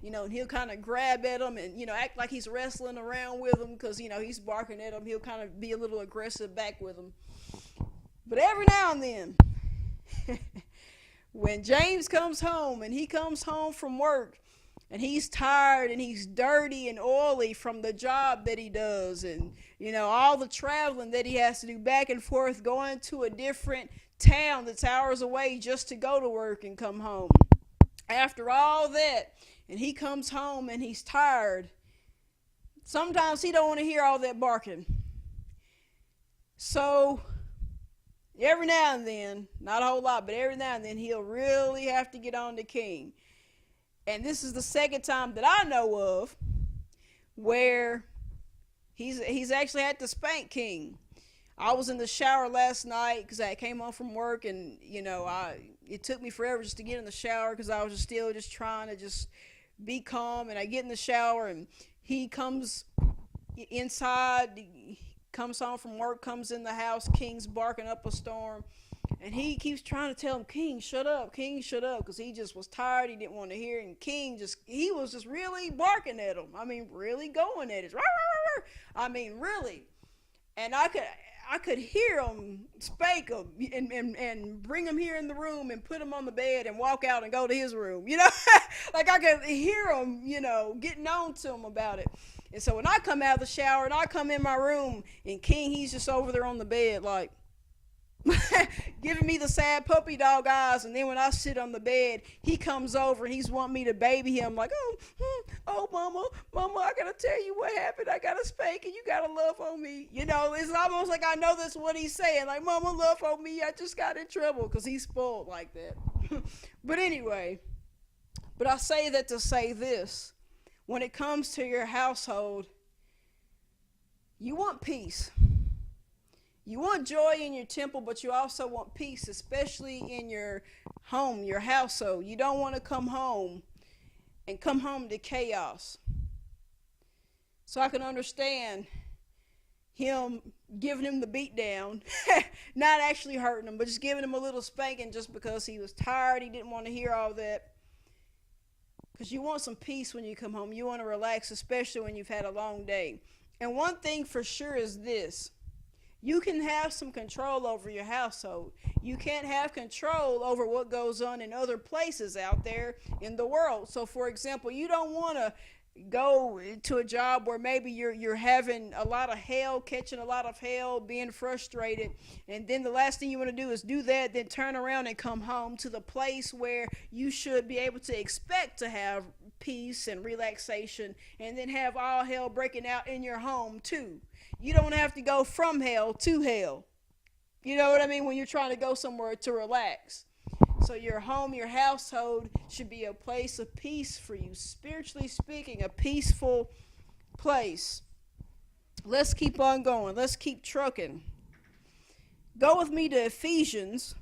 and he'll kind of grab at him and, act like he's wrestling around with him because, he's barking at him. He'll kind of be a little aggressive back with him. But every now and then, when James comes home and he comes home from work and he's tired and he's dirty and oily from the job that he does, and all the traveling that he has to do back and forth, going to a different town that's hours away just to go to work and come home. After all that, and he comes home and he's tired, sometimes he don't want to hear all that barking. So every now and then, not a whole lot, but every now and then, he'll really have to get on to King. And this is the second time that I know of where he's actually had to spank King. I was in the shower last night because I came home from work, and it took me forever just to get in the shower because I was still trying to just be calm. And I get in the shower, and he comes inside. He comes home from work, comes in the house. King's barking up a storm, and he keeps trying to tell him, "King, shut up, King, shut up," because he just was tired. He didn't want to hear it. And King he was just really barking at him. I mean, really going at it. I mean, really. And I could hear him spank him and bring him here in the room and put him on the bed and walk out and go to his room. Like I could hear him, getting on to him about it. And so when I come out of the shower and I come in my room, and King, he's just over there on the bed like giving me the sad puppy dog eyes. And then when I sit on the bed, he comes over and he's wanting me to baby him like, oh, mama, I gotta tell you what happened. I gotta spank and you gotta love on me. It's almost like I know that's what he's saying. Like, mama, love on me. I just got in trouble, because he's spoiled like that. But anyway, I say that to say this. When it comes to your household, you want peace. You want joy in your temple, but you also want peace, especially in your home, your household. You don't want to come home to chaos. So I can understand him giving him the beat down, not actually hurting him, but just giving him a little spanking just because he was tired. He didn't want to hear all that. Because you want some peace when you come home. You want to relax, especially when you've had a long day. And one thing for sure is this. You can have some control over your household. You can't have control over what goes on in other places out there in the world. So, for example, you don't want to go to a job where maybe you're having a lot of hell, catching a lot of hell, being frustrated, and then the last thing you want to do is do that, then turn around and come home to the place where you should be able to expect to have peace and relaxation, and then have all hell breaking out in your home too. You don't have to go from hell to hell. You know what I mean? When you're trying to go somewhere to relax. So your home, your household should be a place of peace for you. Spiritually speaking, a peaceful place. Let's keep on going. Let's keep trucking. Go with me to Ephesians.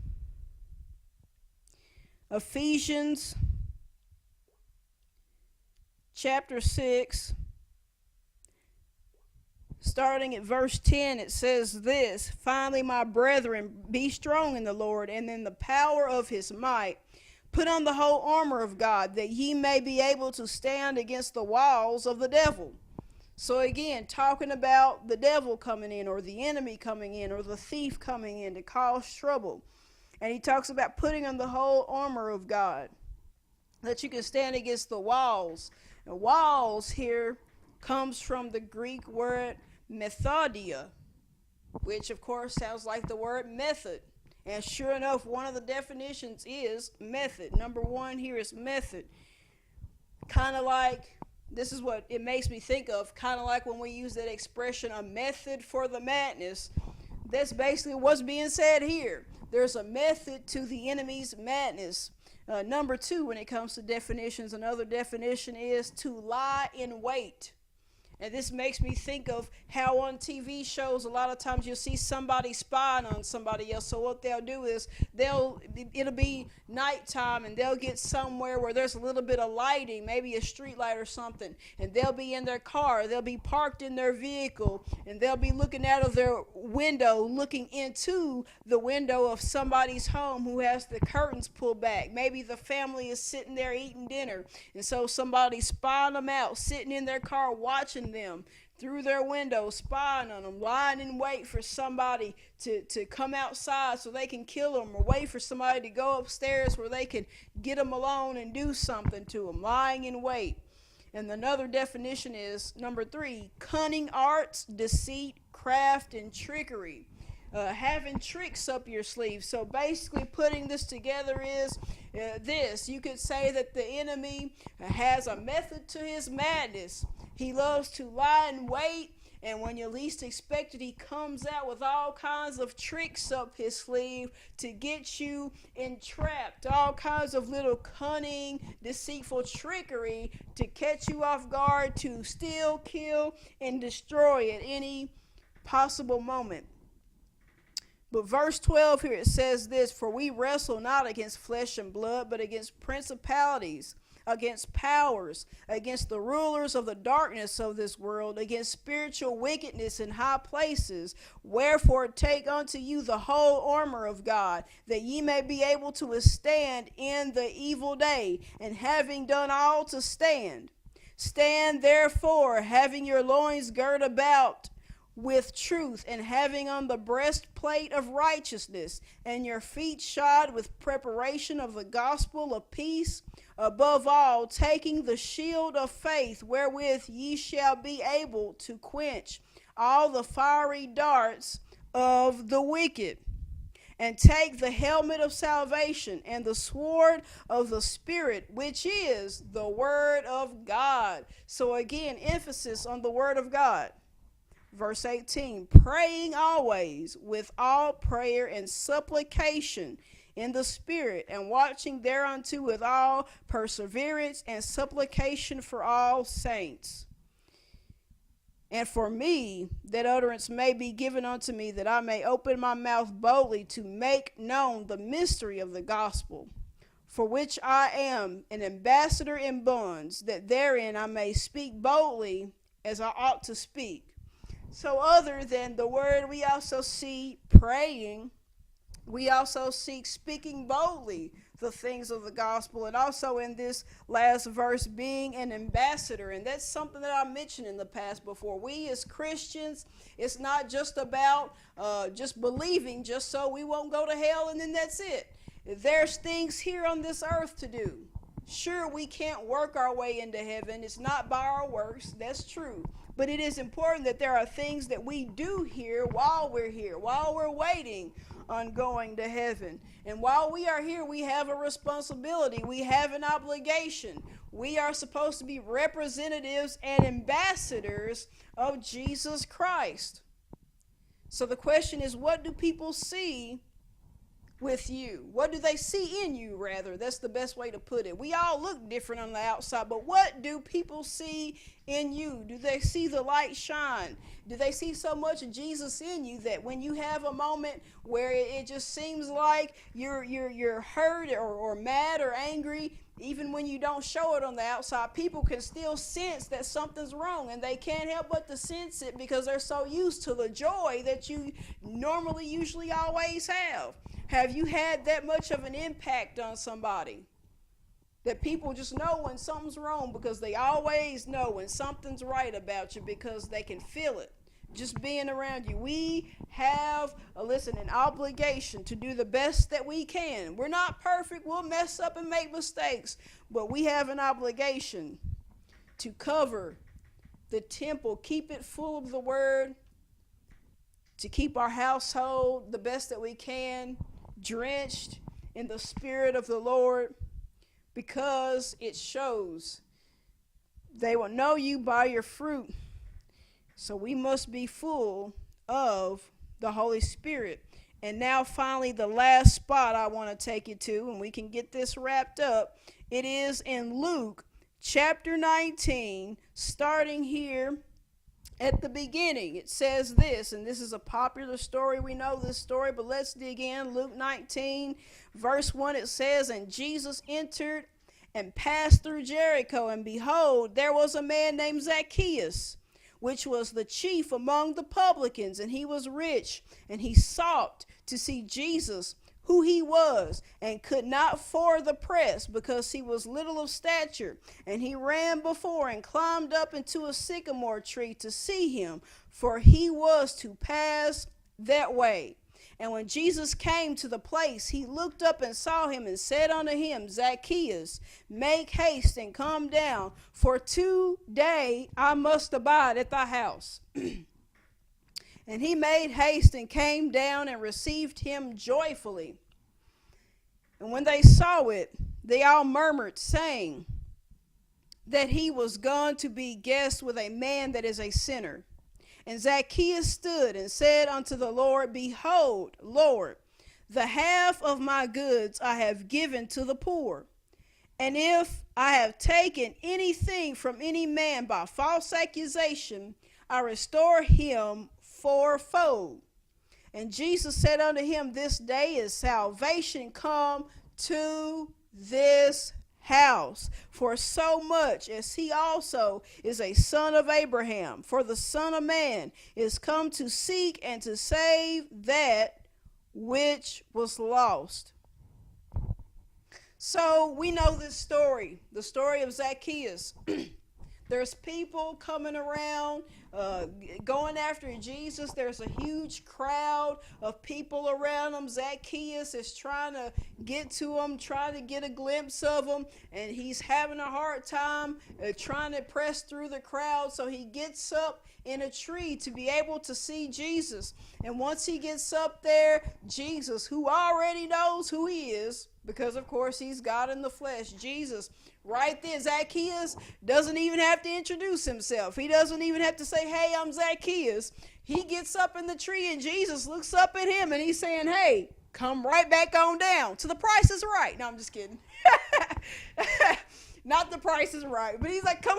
Ephesians chapter 6. Starting at verse 10, it says this: "Finally, my brethren, be strong in the Lord and in the power of his might. Put on the whole armor of God, that ye may be able to stand against the wiles of the devil." So again, talking about the devil coming in, or the enemy coming in, or the thief coming in to cause trouble. And he talks about putting on the whole armor of God, that you can stand against the wiles. And wiles here comes from the Greek word methodia, which of course sounds like the word method. And sure enough, one of the definitions is method. Number one here is method. Kind of like, this is what it makes me think of, kind of like when we use that expression, a method for the madness. That's basically what's being said here. There's a method to the enemy's madness. Number two, when it comes to definitions, another definition is to lie in wait. And this makes me think of how on TV shows, a lot of times you'll see somebody spying on somebody else. So what they'll do is it'll be nighttime, and they'll get somewhere where there's a little bit of lighting, maybe a street light or something, and they'll be in their car, they'll be parked in their vehicle, and they'll be looking out of their window, looking into the window of somebody's home who has the curtains pulled back. Maybe the family is sitting there eating dinner, and so somebody's spying them out, sitting in their car watching them through their windows, spying on them, lying in wait for somebody to come outside so they can kill them, or wait for somebody to go upstairs where they can get them alone and do something to them, lying in wait. And another definition is number 3, cunning arts, deceit, craft, and trickery. Having tricks up your sleeve. So basically putting this together is this. You could say that the enemy has a method to his madness. He loves to lie in wait, and when you least expect it, he comes out with all kinds of tricks up his sleeve to get you entrapped. All kinds of little cunning, deceitful trickery to catch you off guard, to steal, kill, and destroy at any possible moment. But verse 12 here, it says this: for we wrestle not against flesh and blood, but against principalities, against powers, against the rulers of the darkness of this world, against spiritual wickedness in high places. Wherefore take unto you the whole armor of God, that ye may be able to withstand in the evil day, and having done all to stand. Stand therefore, having your loins girt about with truth, and having on the breastplate of righteousness, and your feet shod with preparation of the gospel of peace. Above all, taking the shield of faith, wherewith ye shall be able to quench all the fiery darts of the wicked. And take the helmet of salvation and the sword of the Spirit, which is the word of God. So again, emphasis on the word of God. Verse 18, praying always with all prayer and supplication in the Spirit, and watching thereunto with all perseverance and supplication for all saints. And for me, that utterance may be given unto me, that I may open my mouth boldly to make known the mystery of the gospel, for which I am an ambassador in bonds, that therein I may speak boldly as I ought to speak. So other than the word, we also see praying. We also see speaking boldly the things of the gospel. And also in this last verse, being an ambassador. And that's something that I mentioned in the past before. We as Christians, it's not just about just believing just so we won't go to hell and then that's it. There's things here on this earth to do. Sure, we can't work our way into heaven. It's not by our works. That's true. But it is important that there are things that we do here, while we're waiting on going to heaven. And while we are here, we have a responsibility. We have an obligation. We are supposed to be representatives and ambassadors of Jesus Christ. So the question is, what do people see with you? What do they see in you, rather? That's the best way to put it. We all look different on the outside, but what do people see in you? Do they see the light shine? Do they see so much of Jesus in you that when you have a moment where it just seems like you're hurt or mad or angry, even when you don't show it on the outside, people can still sense that something's wrong, and they can't help but to sense it because they're so used to the joy that you usually always have. Have you had that much of an impact on somebody? That people just know when something's wrong because they always know when something's right about you because they can feel it just being around you. We have, an obligation to do the best that we can. We're not perfect. We'll mess up and make mistakes. But we have an obligation to cover the temple, keep it full of the word, to keep our household the best that we can, drenched in the Spirit of the Lord, because it shows they will know you by your fruit. So we must be full of the Holy Spirit. And now finally, the last spot I want to take you to, and we can get this wrapped up. It is in Luke chapter 19, starting here at the beginning. It says this, and this is a popular story. We know this story, but let's dig in. Luke 19, verse 1, it says, and Jesus entered and passed through Jericho, and behold, there was a man named Zacchaeus, which was the chief among the publicans, and he was rich, and he sought to see Jesus, who he was, and could not ford the press, because he was little of stature. And he ran before and climbed up into a sycamore tree to see him, for he was to pass that way. And when Jesus came to the place, he looked up and saw him, and said unto him, Zacchaeus, make haste and come down, for today I must abide at thy house. And he made haste and came down and received him joyfully. And when they saw it, they all murmured, saying that he was gone to be guest with a man that is a sinner. And Zacchaeus stood and said unto the Lord, Behold, Lord, the half of my goods I have given to the poor. And if I have taken anything from any man by false accusation, I restore him fourfold. And Jesus said unto him, This day is salvation come to this house, for so much as he also is a son of Abraham. For the Son of Man is come to seek and to save that which was lost. So we know this story, the story of Zacchaeus. There's people coming around, going after Jesus. There's a huge crowd of people around him. Zacchaeus is trying to get to him, trying to get a glimpse of him, and he's having a hard time trying to press through the crowd. So he gets up in a tree to be able to see Jesus. And once he gets up there, Jesus, who already knows who he is, because of course he's God in the flesh, Jesus, right there, Zacchaeus doesn't even have to introduce himself. He doesn't even have to say, hey, I'm Zacchaeus. He gets up in the tree and Jesus looks up at him and he's saying, hey, come right back on down to The Price is Right. No, I'm just kidding. Not The Price is Right. But he's like, come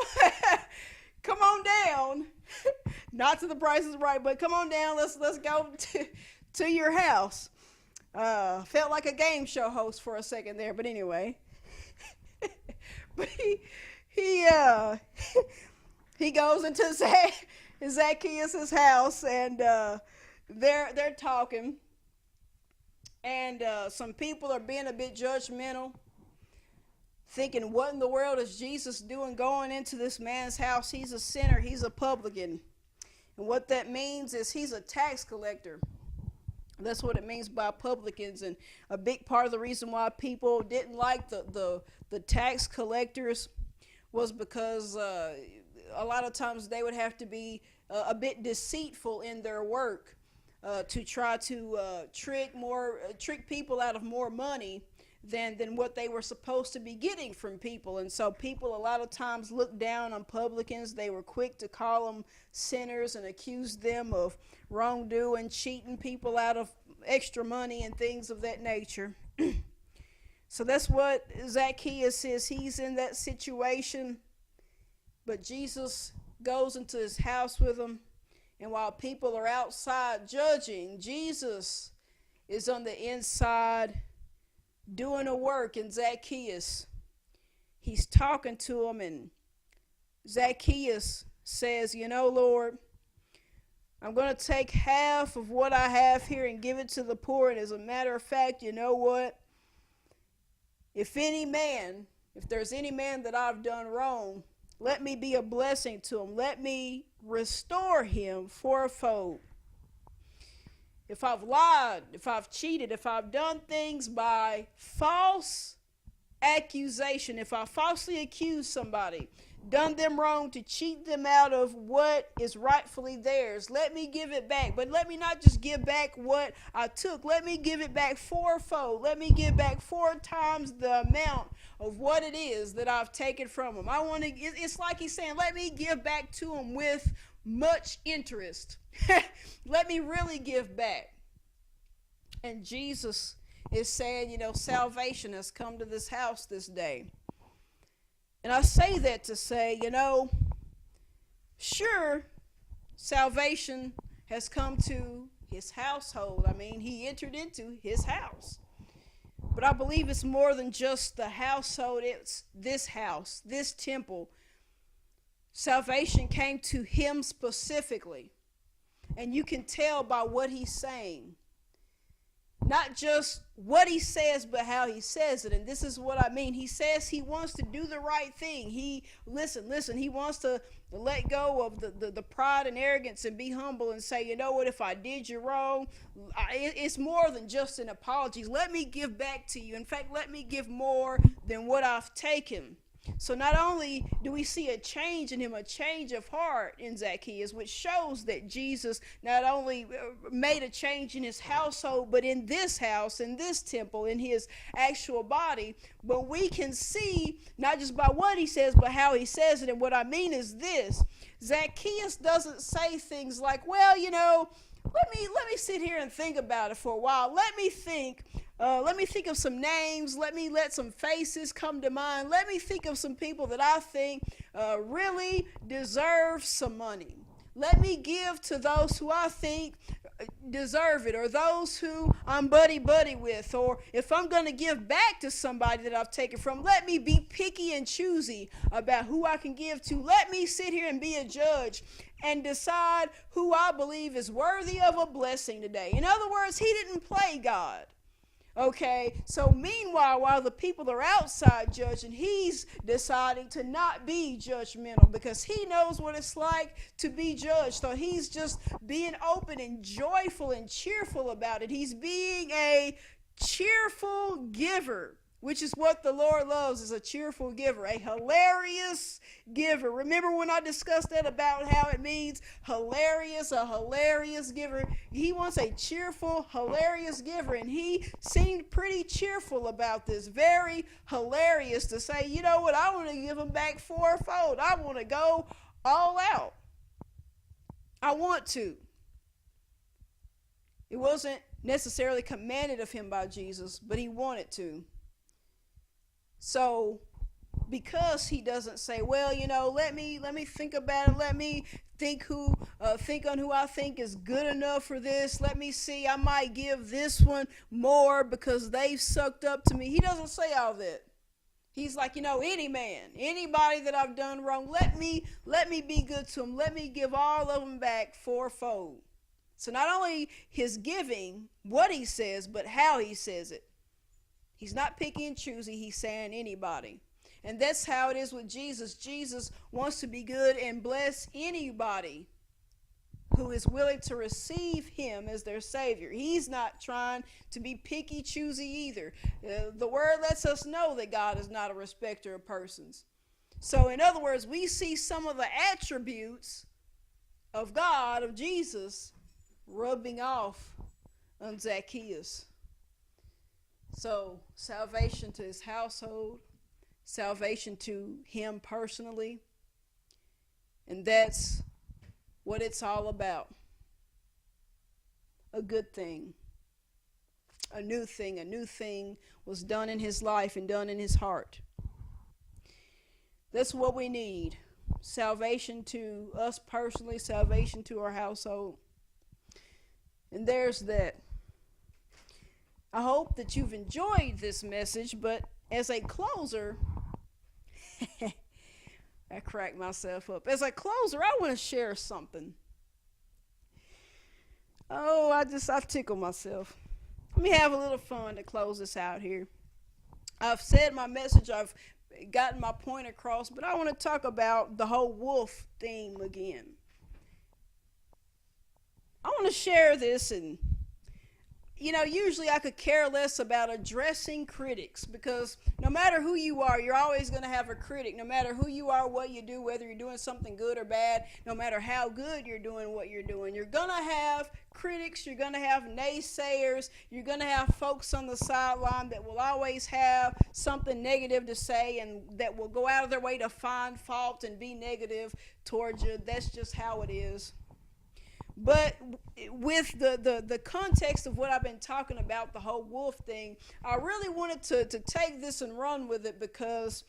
on down. Not to The Price is Right, but come on down. Let's go to your house. Felt like a game show host for a second there, but anyway. But he goes into Zacchaeus' house, and they're talking, and some people are being a bit judgmental, thinking, what in the world is Jesus doing going into this man's house? He's a sinner. He's a publican. And what that means is he's a tax collector. That's what it means by publicans. And a big part of the reason why people didn't like the tax collectors was because a lot of times they would have to be a bit deceitful in their work to try to trick people out of more money than what they were supposed to be getting from people. And so people a lot of times looked down on publicans. They were quick to call them sinners and accuse them of wrongdoing, cheating people out of extra money and things of that nature. So that's what Zacchaeus is. He's in that situation, but Jesus goes into his house with him, and while people are outside judging, Jesus is on the inside doing a work in Zacchaeus. He's talking to him, and Zacchaeus says, you know, Lord, I'm going to take half of what I have here and give it to the poor. And as a matter of fact, you know what? If there's any man that I've done wrong, let me be a blessing to him. Let me restore him fourfold. If I've lied, if I've cheated, if I've done things by false accusation, if I falsely accuse somebody, done them wrong to cheat them out of what is rightfully theirs, let me give it back. But let me not just give back what I took. Let me give it back fourfold. Let me give back 4 times the amount of what it is that I've taken from them. It's like he's saying, let me give back to them with much interest. Let me really give back. And Jesus is saying, salvation has come to this house this day. And I say that to say, sure, salvation has come to his household. I mean, he entered into his house. But I believe it's more than just the household. It's this house, this temple. Salvation came to him specifically. And you can tell by what he's saying. not just what he says, but how he says it. And this is what I mean. He says he wants to do the right thing. Listen, he wants to let go of the pride and arrogance and be humble and say, you know what, if I did you wrong, it's more than just an apology. Let me give back to you. In fact, let me give more than what I've taken. So not only do we see a change in him, a change of heart in Zacchaeus, which shows that Jesus not only made a change in his household, but in this house, in this temple, in his actual body. But we can see not just by what he says, but how he says it. And what I mean is this: Zacchaeus doesn't say things like, well, you know, let me sit here and think about it for a while. Let me think of some names. Let some faces come to mind. Let me think of some people that I think really deserve some money. Let me give to those who I think deserve it, or those who I'm buddy with, or if I'm going to give back to somebody that I've taken from, let me be picky and choosy about who I can give to. Let me sit here and be a judge and decide who I believe is worthy of a blessing today. In other words, he didn't play God. Okay, so meanwhile, while the people are outside judging, he's deciding to not be judgmental because he knows what it's like to be judged. So he's just being open and joyful and cheerful about it. He's being a cheerful giver, which is what the Lord loves, is a cheerful giver, a hilarious giver. Remember when I discussed that about how it means hilarious, a hilarious giver? He wants a cheerful, hilarious giver, and he seemed pretty cheerful about this, very hilarious to say, you know what, I want to give him back fourfold. I want to go all out. I want to. It wasn't necessarily commanded of him by Jesus, but he wanted to. So, because he doesn't say, well, you know, let me think about it. Let me think on who I think is good enough for this. Let me see, I might give this one more because they've sucked up to me. He doesn't say all that. He's like, you know, anybody that I've done wrong, let me be good to them. Let me give all of them back fourfold. So not only his giving, what he says, but how he says it. He's not picky and choosy. He's saying anybody. And that's how it is with Jesus. Jesus wants to be good and bless anybody who is willing to receive him as their Savior. He's not trying to be picky, choosy either. The word lets us know that God is not a respecter of persons. So in other words, we see some of the attributes of God, of Jesus, rubbing off on Zacchaeus. So, salvation to his household, salvation to him personally, and that's what it's all about. A good thing, a new thing was done in his life and done in his heart. That's what we need. Salvation to us personally, salvation to our household. And there's that. I hope that you've enjoyed this message, but as a closer, I cracked myself up. As a closer, I want to share something. Oh, I tickle myself. Let me have a little fun to close this out here. I've said my message, I've gotten my point across, but I want to talk about the whole wolf theme again. I want to share this, and you know, usually I could care less about addressing critics, because no matter who you are, you're always going to have a critic. No matter who you are, what you do, whether you're doing something good or bad, no matter how good you're doing what you're doing, you're going to have critics, you're going to have naysayers, you're going to have folks on the sideline that will always have something negative to say and that will go out of their way to find fault and be negative towards you. That's just how it is. But with the context of what I've been talking about, the whole wolf thing, I really wanted to take this and run with it, because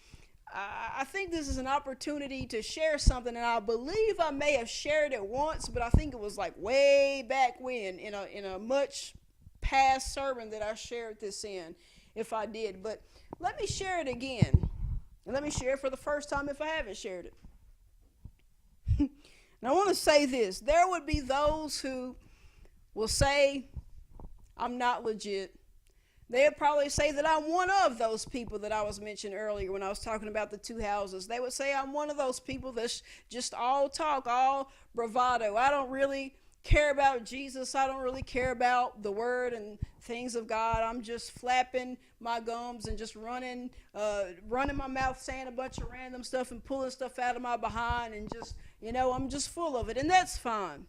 I think this is an opportunity to share something, and I believe I may have shared it once, but I think it was like way back when in a much past sermon that I shared this in, if I did. But let me share it again, and let me share it for the first time if I haven't shared it. And I want to say this: there would be those who will say, I'm not legit. They'd probably say that I'm one of those people that I was mentioning earlier when I was talking about the two houses. They would say I'm one of those people that's just all talk, all bravado. I don't really care about Jesus. I don't really care about the word and things of God. I'm just flapping my gums and just running my mouth, saying a bunch of random stuff and pulling stuff out of my behind, and just, I'm just full of it, and that's fine.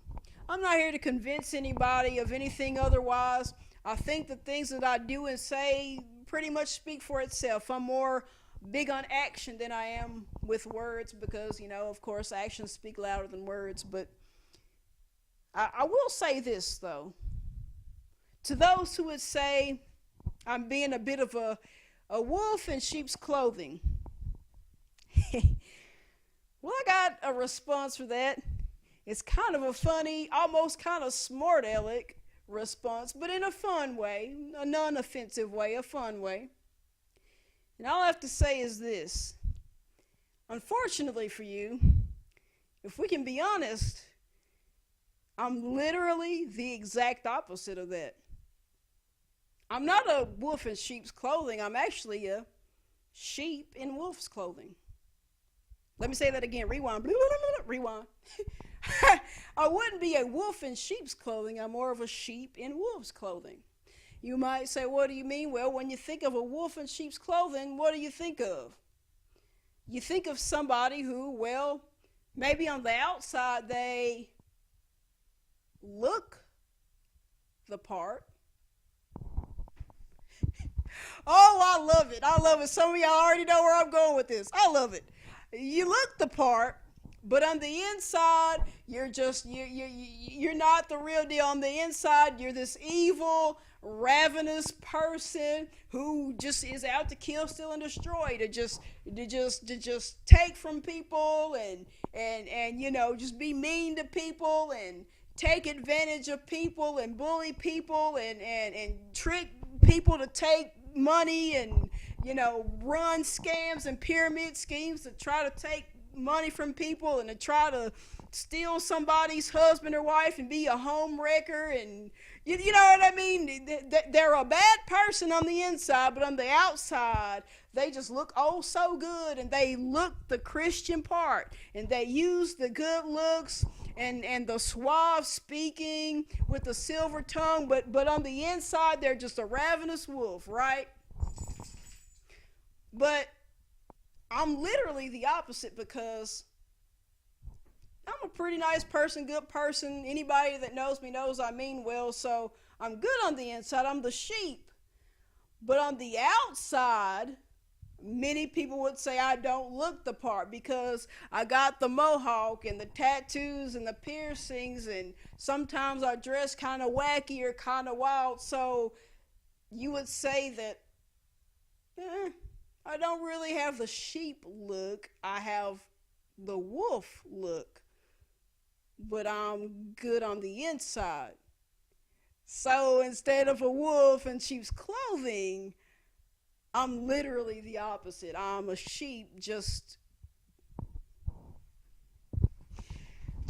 I'm not here to convince anybody of anything otherwise. I think the things that I do and say pretty much speak for itself. I'm more big on action than I am with words because, of course, actions speak louder than words. But I will say this, though. To those who would say I'm being a bit of a wolf in sheep's clothing, well, I got a response for that. It's kind of a funny, almost kind of smart aleck response, but in a fun way, a non-offensive way, a fun way. And all I have to say is this. Unfortunately for you, if we can be honest, I'm literally the exact opposite of that. I'm not a wolf in sheep's clothing. I'm actually a sheep in wolf's clothing. Let me say that again. Rewind. Rewind. I wouldn't be a wolf in sheep's clothing. I'm more of a sheep in wolf's clothing. You might say, what do you mean? Well, when you think of a wolf in sheep's clothing, what do you think of? You think of somebody who, well, maybe on the outside they look the part. Oh, I love it. I love it. Some of y'all already know where I'm going with this. I love it. You look the part, but on the inside, you're not the real deal. On the inside, you're this evil, ravenous person who just is out to kill, steal, and destroy. To just take from people and just be mean to people and take advantage of people and bully people and trick people to take money and run scams and pyramid schemes to try to take money from people and to try to steal somebody's husband or wife and be a home wrecker, and you know what I mean? They're a bad person on the inside, but on the outside they just look oh so good, and they look the Christian part, and they use the good looks and the suave speaking with the silver tongue, but on the inside they're just a ravenous wolf, right? But I'm literally the opposite, because I'm a pretty nice person, good person. Anybody that knows me knows I mean well, so I'm good on the inside. I'm the sheep. But on the outside, many people would say I don't look the part because I got the mohawk and the tattoos and the piercings, and sometimes I dress kind of wacky or kind of wild. So you would say that I don't really have the sheep look. I have the wolf look. But I'm good on the inside. So instead of a wolf in sheep's clothing, I'm literally the opposite. I'm a sheep, just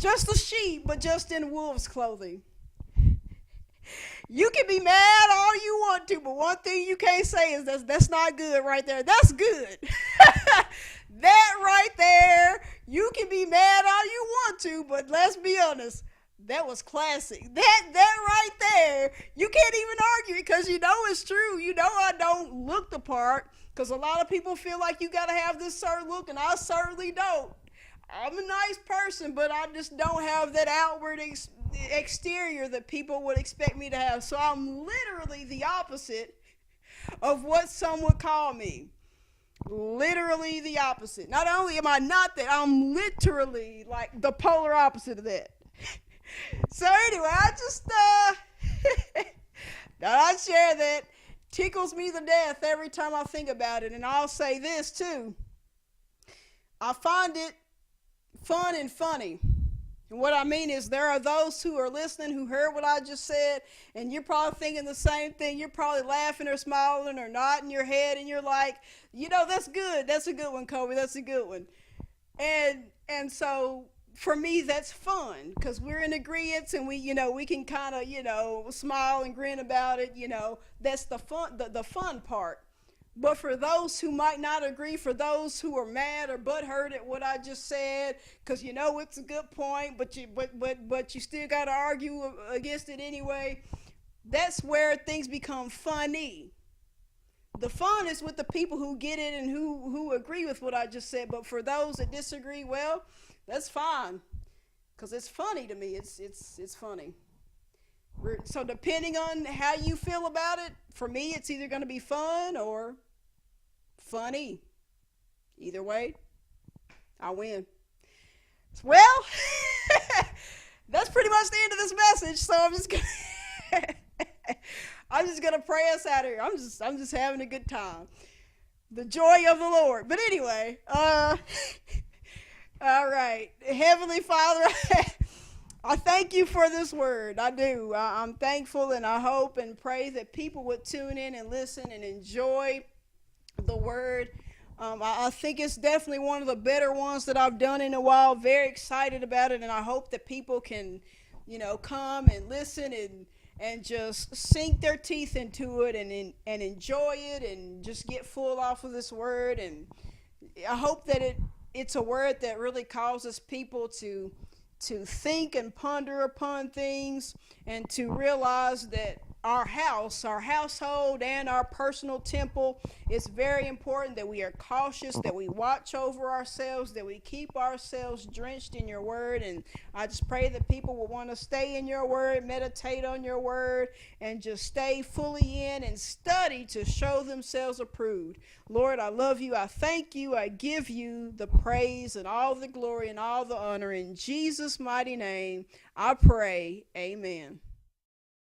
a sheep, but just in wolf's clothing. You can be mad all you want to, but one thing you can't say is that's not good right there. That's good. That right there, you can be mad all you want to, but let's be honest, that was classic. That right there, you can't even argue it because you know it's true. You know I don't look the part, because a lot of people feel like you got to have this certain look, and I certainly don't. I'm a nice person, but I just don't have that outward exterior that people would expect me to have. So I'm literally the opposite of what some would call me. Literally the opposite. Not only am I not that, I'm literally like the polar opposite of that. So anyway, I just thought I'd share that. Tickles me to death every time I think about it. And I'll say this too. I find it fun and funny. And what I mean is, there are those who are listening who heard what I just said, and you're probably thinking the same thing. You're probably laughing or smiling or nodding your head, and you're like, that's good. That's a good one, Kobe. That's a good one. And so for me, that's fun because we're in agreement and we can kind of, smile and grin about it. That's the fun part. But for those who might not agree, for those who are mad or butthurt at what I just said, because it's a good point, but you still got to argue against it anyway. That's where things become funny. The fun is with the people who get it and who agree with what I just said. But for those that disagree, well, that's fine, because it's funny to me. It's funny. So depending on how you feel about it, for me, it's either going to be fun or funny. Either way, I win. Well, that's pretty much the end of this message. So I'm just gonna pray us out of here. I'm just having a good time. The joy of the Lord. But anyway, all right. Heavenly Father, I thank you for this word. I do. I'm thankful, and I hope and pray that people would tune in and listen and enjoy the word. I think it's definitely one of the better ones that I've done in a while. Very excited about it, and I hope that people can, come and listen and just sink their teeth into it and enjoy it and just get full off of this word. And I hope that it's a word that really causes people to think and ponder upon things and to realize that our household, and our personal temple, it's very important that we are cautious, that we watch over ourselves, that we keep ourselves drenched in your word. And I just pray that people will want to stay in your word, meditate on your word, and just stay fully in and study to show themselves approved. Lord, I love you. I thank you. I give you the praise and all the glory and all the honor. In Jesus' mighty name, I pray. Amen.